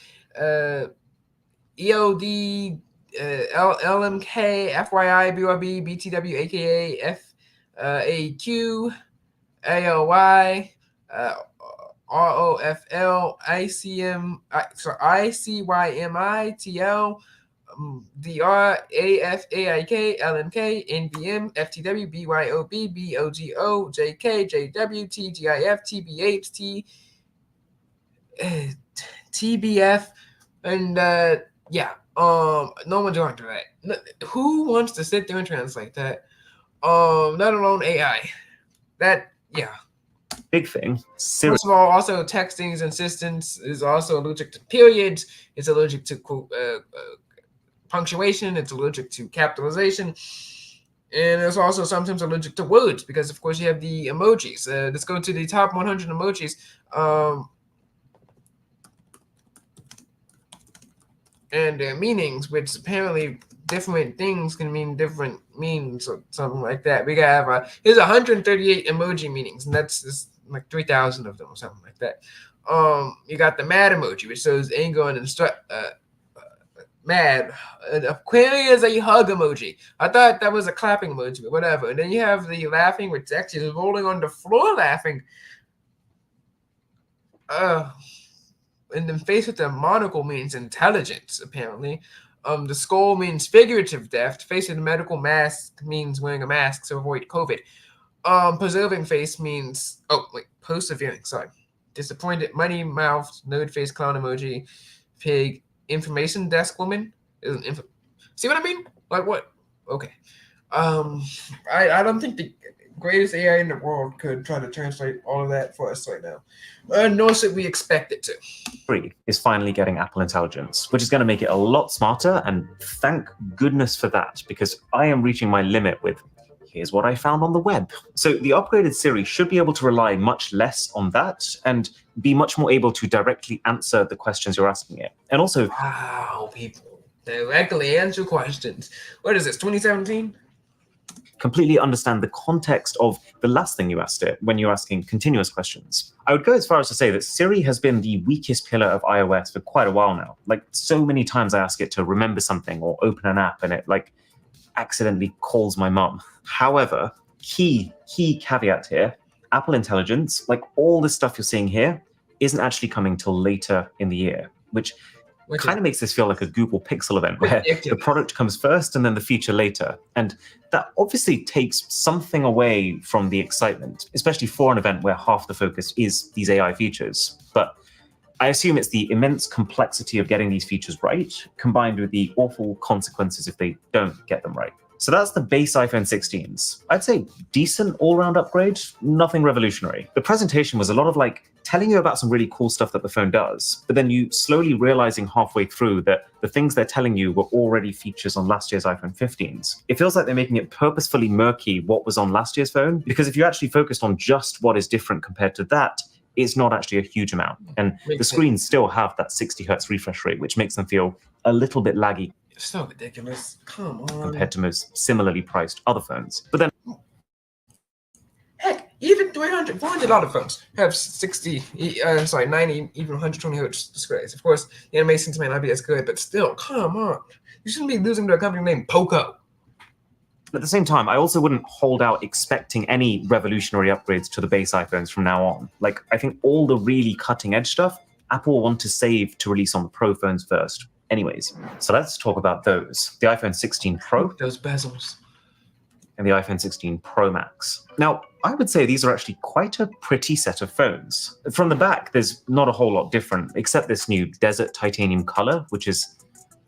Speaker 1: EOD, LMK, FYI, BRB, BTW, AKA, FAQ, ALY, ROFL, ICYMI, TL, DR, AFAIK, LMK, NVM, FTW, BYOB, BOGO, JK, JW, TGIF, TBH, TBF, and no one's going to that. Who wants to sit there and translate that? Let alone AI.
Speaker 3: big thing. Siri.
Speaker 1: First of all, also texting's insistence is also allergic to periods. It's allergic to punctuation. It's allergic to capitalization. And it's also sometimes allergic to words because, of course, you have the emojis. Let's go to the top 100 emojis. And their meanings, which apparently different things can mean different meanings or something like that. We got here's 138 emoji meanings, and that's like 3,000 of them or something like that. You got the mad emoji, which shows anger and mad. Clearly is a hug emoji. I thought that was a clapping emoji, but whatever. And then you have the laughing, which actually is rolling on the floor laughing. And then face with the monocle means intelligence, apparently. The skull means figurative death. Face with a medical mask means wearing a mask to avoid COVID. Preserving face means persevering. Sorry. Disappointed, money mouth, node face, clown emoji, pig, information desk woman. See what I mean? Like what? Okay. I don't think the greatest AI in the world could try to translate all of that for us right now. Nor should we expect it to.
Speaker 3: Siri is finally getting Apple Intelligence, which is going to make it a lot smarter, and thank goodness for that, because I am reaching my limit with here's what I found on the web. So the upgraded Siri should be able to rely much less on that and be much more able to directly answer the questions you're asking it. And also,
Speaker 1: wow, people directly answer questions. What is this, 2017?
Speaker 3: Completely understand the context of the last thing you asked it when you're asking continuous questions. I would go as far as to say that Siri has been the weakest pillar of iOS for quite a while now. Like, so many times I ask it to remember something or open an app and it accidentally calls my mum. However, key caveat here, Apple Intelligence, like all this stuff you're seeing here, isn't actually coming till later in the year, which kind of makes this feel like a Google Pixel event where the product comes first and then the feature later. And that obviously takes something away from the excitement, especially for an event where half the focus is these AI features. But I assume it's the immense complexity of getting these features right, combined with the awful consequences if they don't get them right. So that's the base iPhone 16s. I'd say decent all-round upgrade, nothing revolutionary. The presentation was a lot of telling you about some really cool stuff that the phone does, but then you slowly realizing halfway through that the things they're telling you were already features on last year's iPhone 15s. It feels like they're making it purposefully murky what was on last year's phone, because if you actually focused on just what is different compared to that, it's not actually a huge amount. And the screens still have that 60 hertz refresh rate, which makes them feel a little bit laggy.
Speaker 1: It's so ridiculous. Come on.
Speaker 3: Compared to most similarly priced other phones. But then,
Speaker 1: heck, even $300, $400 phones have 90, even 120 hertz displays. Of course, the animations may not be as good, but still, come on. You shouldn't be losing to a company named Poco.
Speaker 3: At the same time, I also wouldn't hold out expecting any revolutionary upgrades to the base iPhones from now on. I think all the really cutting edge stuff, Apple will want to save to release on the Pro phones first. Anyways, so let's talk about those. The iPhone 16 Pro.
Speaker 1: Those bezels.
Speaker 3: And the iPhone 16 Pro Max. Now, I would say these are actually quite a pretty set of phones. From the back, there's not a whole lot different, except this new desert titanium color, which is,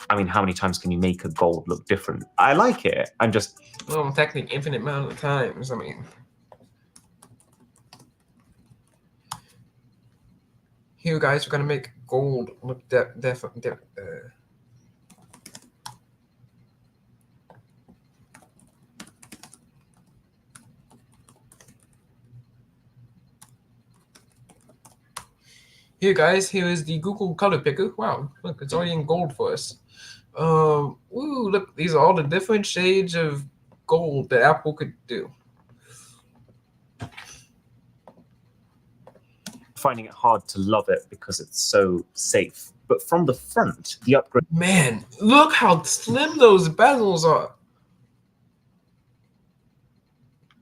Speaker 3: how many times can you make a gold look different? I like it. I'm just...
Speaker 1: Well, technically, infinite amount of times. Here, guys, we're going to make gold look Here, guys, here is the Google color picker. Wow, look, it's already in gold for us. Ooh, look, these are all the different shades of gold that Apple could do.
Speaker 3: Finding it hard to love it because it's so safe. But from the front, the upgrade...
Speaker 1: Man, look how slim those bezels are.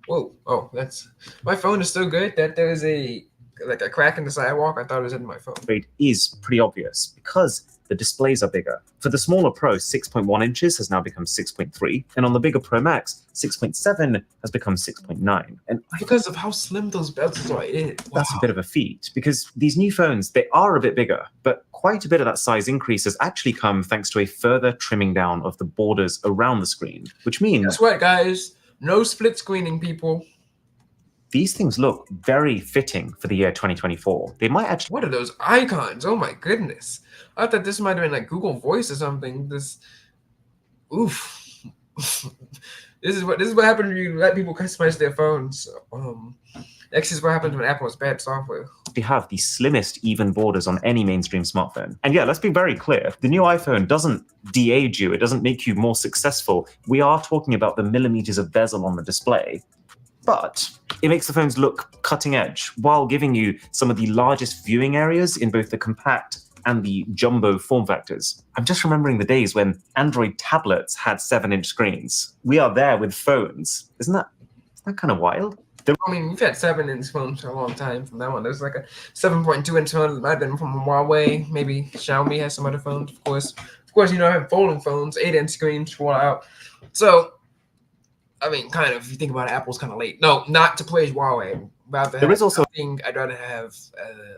Speaker 1: Whoa, oh, that's... My phone is so good that there's a crack in the sidewalk. I thought it was in my phone.
Speaker 3: It is pretty obvious because the displays are bigger. For the smaller Pro, 6.1 inches has now become 6.3, and on the bigger Pro Max, 6.7 has become 6.9. And
Speaker 1: because of how slim those bezels are,
Speaker 3: that's a bit of a feat, because these new phones, they are a bit bigger, but quite a bit of that size increase has actually come thanks to a further trimming down of the borders around the screen, which means...
Speaker 1: Guess what, guys? No split screening, people.
Speaker 3: these things look very fitting for the year 2024. They might actually...
Speaker 1: What are those icons? Oh my goodness. I thought this might have been like Google Voice or something. Oof. This is what happens when you let people customize their phones. This is what happens when Apple has bad software.
Speaker 3: We have the slimmest even borders on any mainstream smartphone. And yeah, let's be very clear. The new iPhone doesn't de-age you. It doesn't make you more successful. We are talking about the millimeters of bezel on the display. But it makes the phones look cutting edge while giving you some of the largest viewing areas in both the compact and the jumbo form factors. I'm just remembering the days when Android tablets had 7-inch screens. We are there with phones. Isn't that kind of wild?
Speaker 1: I mean, we've had 7-inch phones for a long time from that one. There's like a 7.2-inch phone that might have been from Huawei. Maybe Xiaomi has some other phones, of course. Of course, I have folding phones, 8-inch screens roll out. So, I mean, kind of, if you think about it, Apple's kind of late. No, not to play Huawei.
Speaker 3: There is also...
Speaker 1: I'd rather have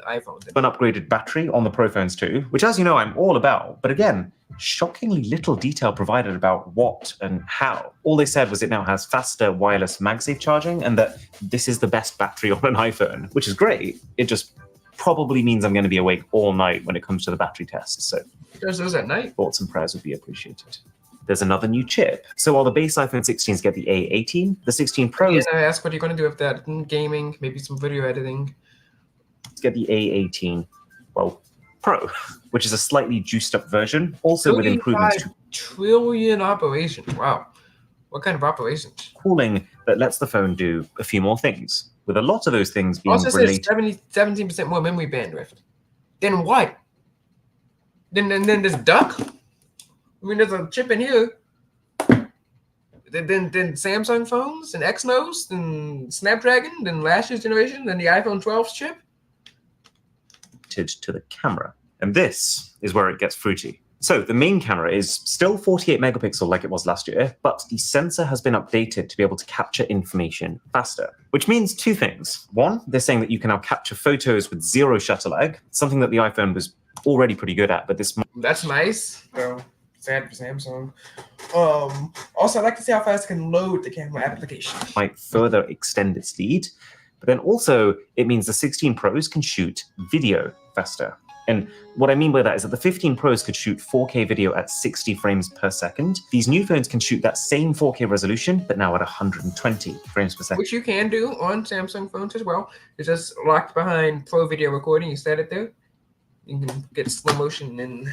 Speaker 1: iPhone.
Speaker 3: An upgraded battery on the Pro phones too, which, as you know, I'm all about. But again, shockingly little detail provided about what and how. All they said was it now has faster wireless MagSafe charging and that this is the best battery on an iPhone, which is great. It just probably means I'm going to be awake all night when it comes to the battery tests. So
Speaker 1: those at night.
Speaker 3: Thoughts and prayers would be appreciated. There's another new chip. So while the base iPhone 16s get the A18, the 16 Pros...
Speaker 1: Yeah, I asked what you're going to do with that. Gaming, maybe some video editing.
Speaker 3: Get the A18, well, Pro, which is a slightly juiced up version, also with improvements to
Speaker 1: trillion operations. Wow. What kind of operations?
Speaker 3: Cooling that lets the phone do a few more things, with a lot of those things being
Speaker 1: also
Speaker 3: related.
Speaker 1: Says 17% more memory bandwidth. Then what? Then there's duck? I mean, there's a chip in here. Then Samsung phones, and Exynos, and Snapdragon, then last year's generation, then the iPhone 12's chip.
Speaker 3: To the camera. And this is where it gets fruity. So the main camera is still 48 megapixel like it was last year, but the sensor has been updated to be able to capture information faster, which means two things. One, they're saying that you can now capture photos with zero shutter lag, something that the iPhone was already pretty good at, but this...
Speaker 1: That's nice, though. Sad for Samsung. Also, I'd like to see how fast it can load the camera application.
Speaker 3: Might further extend its lead. But then also, it means the 16 Pros can shoot video faster. And what I mean by that is that the 15 Pros could shoot 4K video at 60 frames per second. These new phones can shoot that same 4K resolution, but now at 120 frames per second.
Speaker 1: Which you can do on Samsung phones as well. It's just locked behind Pro Video Recording. You set it there. You can get slow motion and...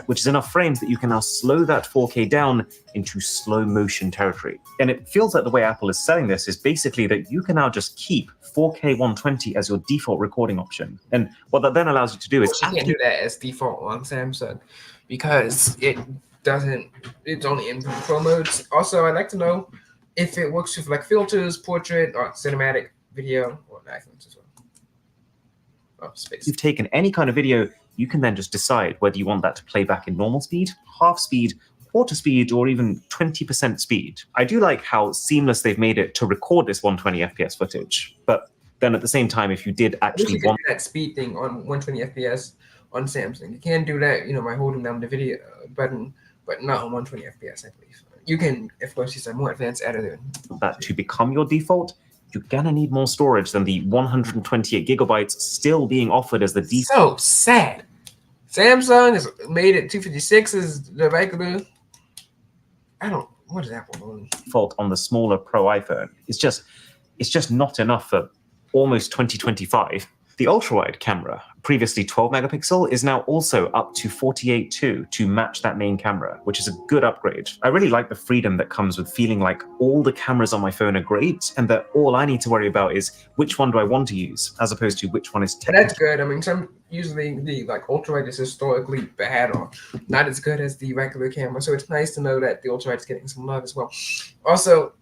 Speaker 3: Which is enough frames that you can now slow that 4K down into slow motion territory. And it feels like the way Apple is selling this is basically that you can now just keep 4K 120 as your default recording option. And what that then allows you to do is...
Speaker 1: You can't do that as default on Samsung because it's only in Pro modes. Also, I'd like to know if it works with like filters, portrait, or cinematic video on iPhones as well. Oh, space.
Speaker 3: If you've taken any kind of video, you can then just decide whether you want that to play back in normal speed, half speed, quarter speed, or even 20% speed. I do like how seamless they've made it to record this 120 FPS footage, but then at the same time, if you did actually want
Speaker 1: that speed thing on 120 FPS on Samsung, you can do that, by holding down the video button, but not on 120 FPS, I believe. You can, of course, use a more advanced editor.
Speaker 3: That to become your default, you're gonna need more storage than the 128 gigabytes still being offered as the default.
Speaker 1: So sad. Samsung has made it 256 is the regular. What is Apple doing?
Speaker 3: Default on the smaller Pro iPhone. It's just not enough for almost 2025. The ultra-wide camera, previously 12 megapixel, is now also up to 48.2 to match that main camera, which is a good upgrade. I really like the freedom that comes with feeling like all the cameras on my phone are great and that all I need to worry about is which one do I want to use, as opposed to which one is technically...
Speaker 1: That's good. I mean, usually the ultra-wide is historically bad or not as good as the regular camera, so it's nice to know that the ultra-wide is getting some love as well. Also,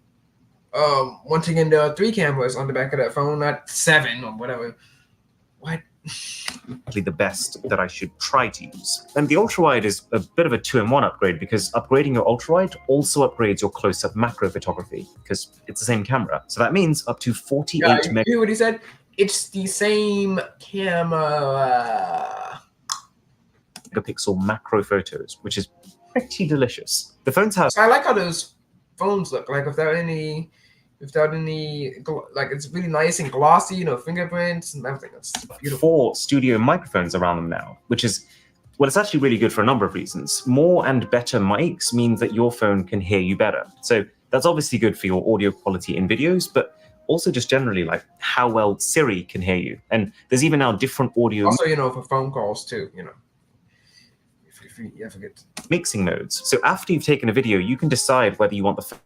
Speaker 1: once again, there are 3 cameras on the back of that phone, not 7 or whatever. What?
Speaker 3: The best that I should try to use. And the ultra-wide is a bit of a 2-in-1 upgrade because upgrading your ultra-wide also upgrades your close-up macro photography because it's the same camera. So that means up to 48 megapixels.
Speaker 1: You hear what he said? It's the same camera.
Speaker 3: Megapixel macro photos, which is pretty delicious. The phones have...
Speaker 1: So I like how those phones look. Like if without any, like, it's really nice and glossy, you know, fingerprints and everything. It's beautiful.
Speaker 3: 4 studio microphones around them now, which is, well, it's actually really good for a number of reasons. More and better mics means that your phone can hear you better. So that's obviously good for your audio quality in videos, but also just generally like how well Siri can hear you. And there's even now different audio.
Speaker 1: Also, you know, for phone calls too, you know, if you ever get
Speaker 3: mixing modes. So after you've taken a video, you can decide whether you want the focus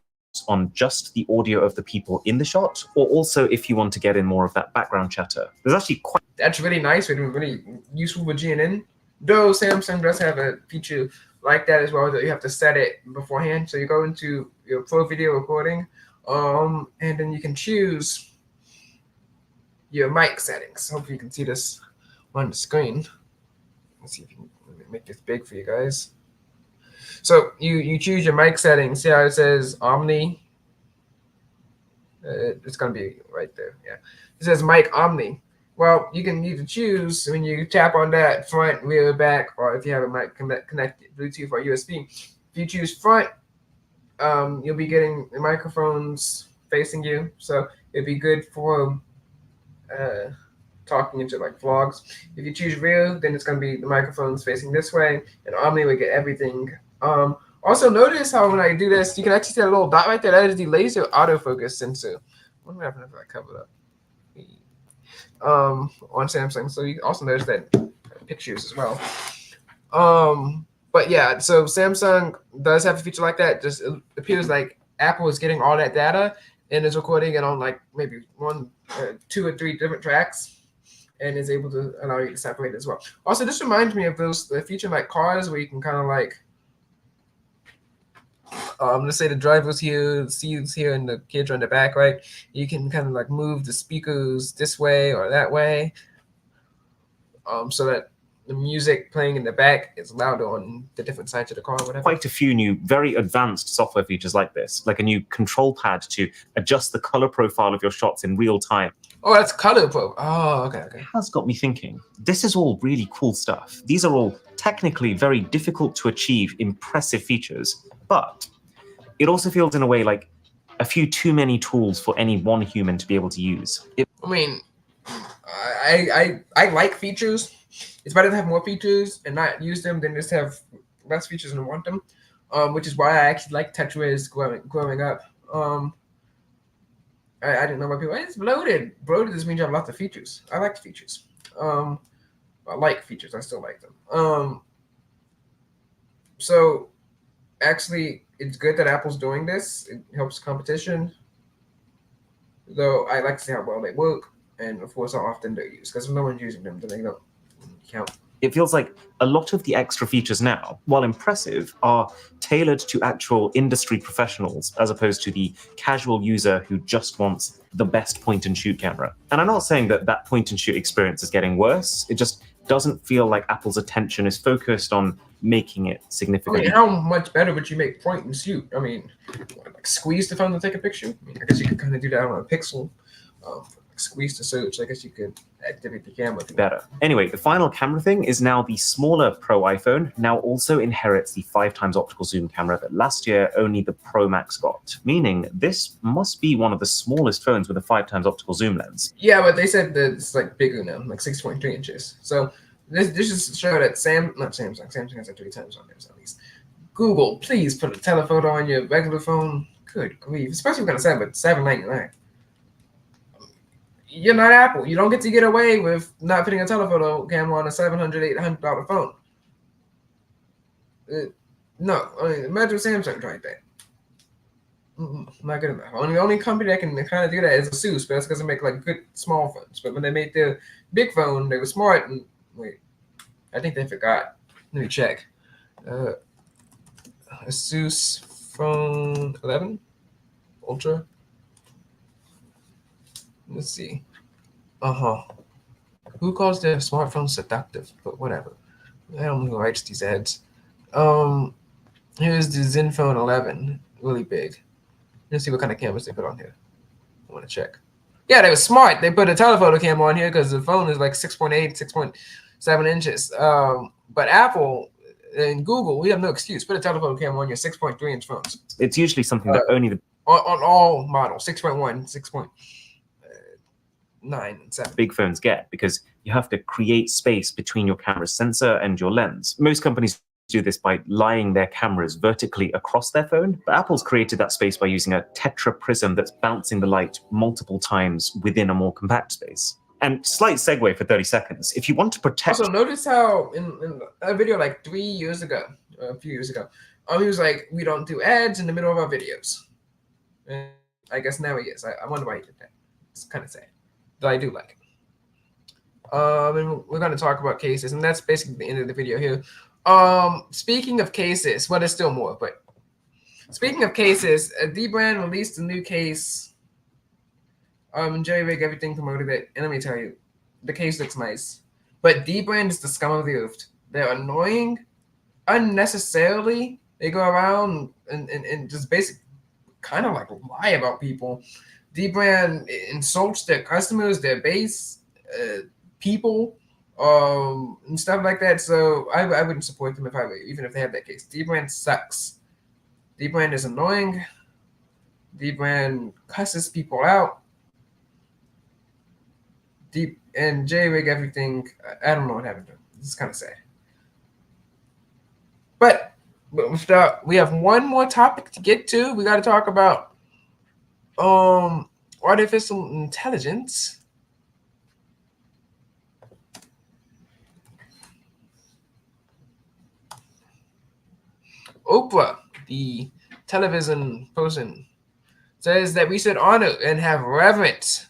Speaker 3: on just the audio of the people in the shot, or also if you want to get in more of that background chatter. There's actually quite...
Speaker 1: That's really nice, really useful with GNN. Though Samsung does have a feature like that as well, that you have to set it beforehand. So you go into your pro video recording, and then you can choose your mic settings. Hopefully you can see this on the screen. Let's see if you can make this big for you guys. So you choose your mic settings. See how it says Omni? It's going to be right there. Yeah. It says mic Omni. Well, you can either choose when you tap on that front, rear, back, or if you have a mic connected Bluetooth or USB. If you choose front, you'll be getting the microphones facing you. So it'd be good for talking into like vlogs. If you choose rear, then it's going to be the microphones facing this way, and Omni will get everything. Also notice how when I do this, you can actually see that little dot right there. That is the laser autofocus sensor. I wonder if I cover it up. On Samsung. So you also notice that pictures as well. But yeah, so Samsung does have a feature like that. Just it appears like Apple is getting all that data and is recording it on like maybe 1, 2, or 3 different tracks, and is able to allow you to separate it as well. Also, this reminds me of the feature like cars where you can kind of like, let's say the driver's here, the seat's here, and the kids are in the back, right? You can kind of like move the speakers this way or that way, so that the music playing in the back is louder on the different sides of the car or whatever.
Speaker 3: Quite a few new, very advanced software features like this, like a new control pad to adjust the color profile of your shots in real time.
Speaker 1: Oh, that's color pro. Oh, okay.
Speaker 3: It has got me thinking. This is all really cool stuff. These are all technically very difficult to achieve, impressive features, but it also feels in a way like a few too many tools for any one human to be able to use.
Speaker 1: I mean, I like features. It's better to have more features and not use them than just have less features and want them, which is why I actually like TouchWiz growing up. I didn't know why people, it's bloated. Bloated just means you have lots of features. I like features. I like features. I still like them. So actually, it's good that Apple's doing this. It helps competition. Though I like to see how well they work, and of course how often they're used. Because if no one's using them, then they don't count.
Speaker 3: It feels like a lot of the extra features now, while impressive, are tailored to actual industry professionals as opposed to the casual user who just wants the best point-and-shoot camera. And I'm not saying that that point-and-shoot experience is getting worse. It just doesn't feel like Apple's attention is focused on making it significant.
Speaker 1: I mean, how much better would you make point-and-shoot? I mean, like squeeze the phone to take a picture? I mean, I guess you could kind of do that on a Pixel. Squeeze the search. I guess you could activate the camera.
Speaker 3: Better. Anyway, the final camera thing is now the smaller Pro iPhone now also inherits the 5x optical zoom camera that last year only the Pro Max got, meaning this must be one of the smallest phones with a 5x optical zoom lens.
Speaker 1: Yeah, but they said that it's like bigger now, like 6.3 inches. So this just show that Samsung has like 3 times on theirs at least. Google, please put a telephoto on your regular phone. Good grief, especially when I but $7.99. You're not Apple. You don't get away with not putting a telephoto camera on a $700, $800 phone. No, I mean, imagine Samsung tried that. Not good enough. The only company that can kind of do that is ASUS, but that's because they make like good small phones. But when they made their big phone, they were smart. And wait, I think they forgot. Let me check. ASUS Phone 11 Ultra. Let's see. Who calls their smartphone seductive? But whatever. I don't know who writes these ads. Here's the ZenFone 11. Really big. Let's see what kind of cameras they put on here. I want to check. Yeah, they were smart. They put a telephoto camera on here because the phone is like 6.8, 6.7 inches. But Apple and Google, we have no excuse. Put a telephoto camera on your 6.3 inch phones.
Speaker 3: It's usually something that only the...
Speaker 1: on all models, 6.1, 6.9, and 7.
Speaker 3: Big phones get, because you have to create space between your camera sensor and your lens. Most companies do this by lying their cameras vertically across their phone, but Apple's created that space by using a tetraprism that's bouncing the light multiple times within a more compact space. And slight segue for 30 seconds. If you want to protect...
Speaker 1: Also, notice how in a video like 3 years ago, a few years ago, he was like, we don't do ads in the middle of our videos. And I guess now he is. I wonder why he did that. It's kind of sad. But I do like it. And we're going to talk about cases, and that's basically the end of the video here. Speaking of cases, well, there's still more, but speaking of cases, Dbrand released a new case. Jerry-rig everything, promoted it, and let me tell you, the case looks nice. But Dbrand is the scum of the earth. They're annoying, unnecessarily. They go around and just basically kind of like lie about people. Dbrand insults their customers, their base, people, and stuff like that. So I wouldn't support them even if they have that case. Dbrand sucks. Dbrand is annoying. Dbrand cusses people out. And J-Rig everything. I don't know what happened to him. It's kind of sad. But we have one more topic to get to. We got to talk about artificial intelligence. Oprah, the television person, says that we should honor and have reverence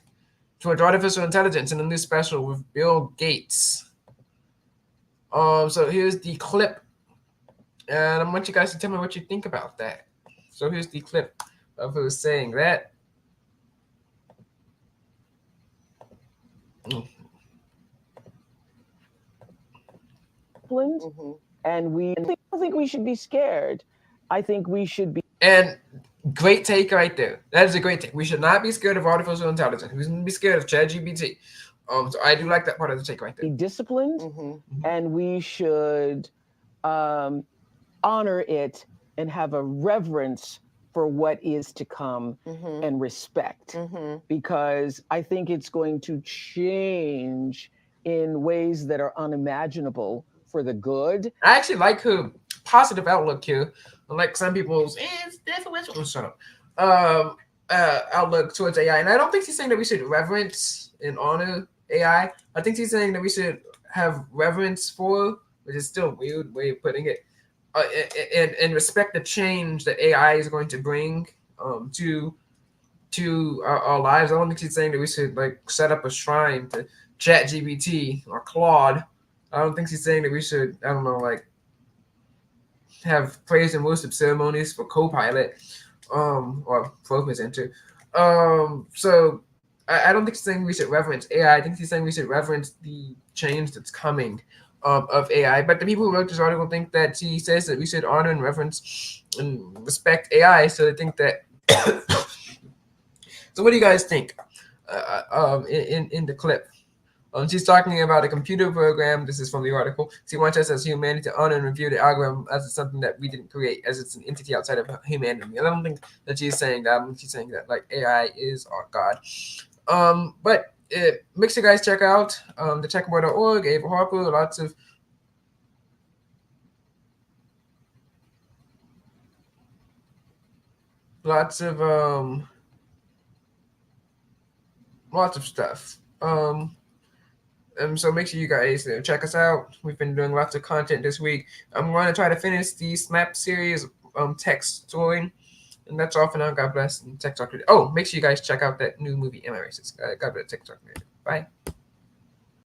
Speaker 1: towards artificial intelligence in a new special with Bill Gates. So here's the clip, and I want you guys to tell me what you think about that. So here's the clip of her saying that.
Speaker 4: And I don't think we should be scared. I think we should be.
Speaker 1: And great take right there. That is a great take. We should not be scared of artificial intelligence. We shouldn't be scared of ChatGPT. So I do like that part of the take right there.
Speaker 4: Be disciplined, and we should honor it and have a reverence for what is to come and respect, because I think it's going to change in ways that are unimaginable for the good.
Speaker 1: I actually like her positive outlook here. Like some people's, it's definitely shut up. Outlook towards AI, and I don't think she's saying that we should reverence and honor AI. I think she's saying that we should have reverence for, which is still a weird way of putting it, and respect the change that AI is going to bring to our lives. I don't think she's saying that we should like set up a shrine to ChatGPT or Claude. I don't think she's saying that we should, I don't know, like have praise and worship ceremonies for Copilot, or Prometheus Enter. So I don't think she's saying we should reverence AI. I think she's saying we should reverence the change that's coming of AI. But the people who wrote this article think that she says that we should honor and reverence and respect AI. So they think that. So what do you guys think? In the clip. She's talking about a computer program. This is from the article. She wants us as humanity to honor and review the algorithm as something that we didn't create, as it's an entity outside of humanity. And I don't think that she's saying that. She's saying that like AI is our God. But make sure you guys check out TheTechBoy.org, Ava Harper, lots of stuff. So make sure you guys check us out. We've been doing lots of content this week. I'm going to try to finish the SMAP series, text story. And that's all for now. God bless. And Tech Talk. Oh, make sure you guys check out that new movie, Am I Racist? God bless. Tech Talk. Bye.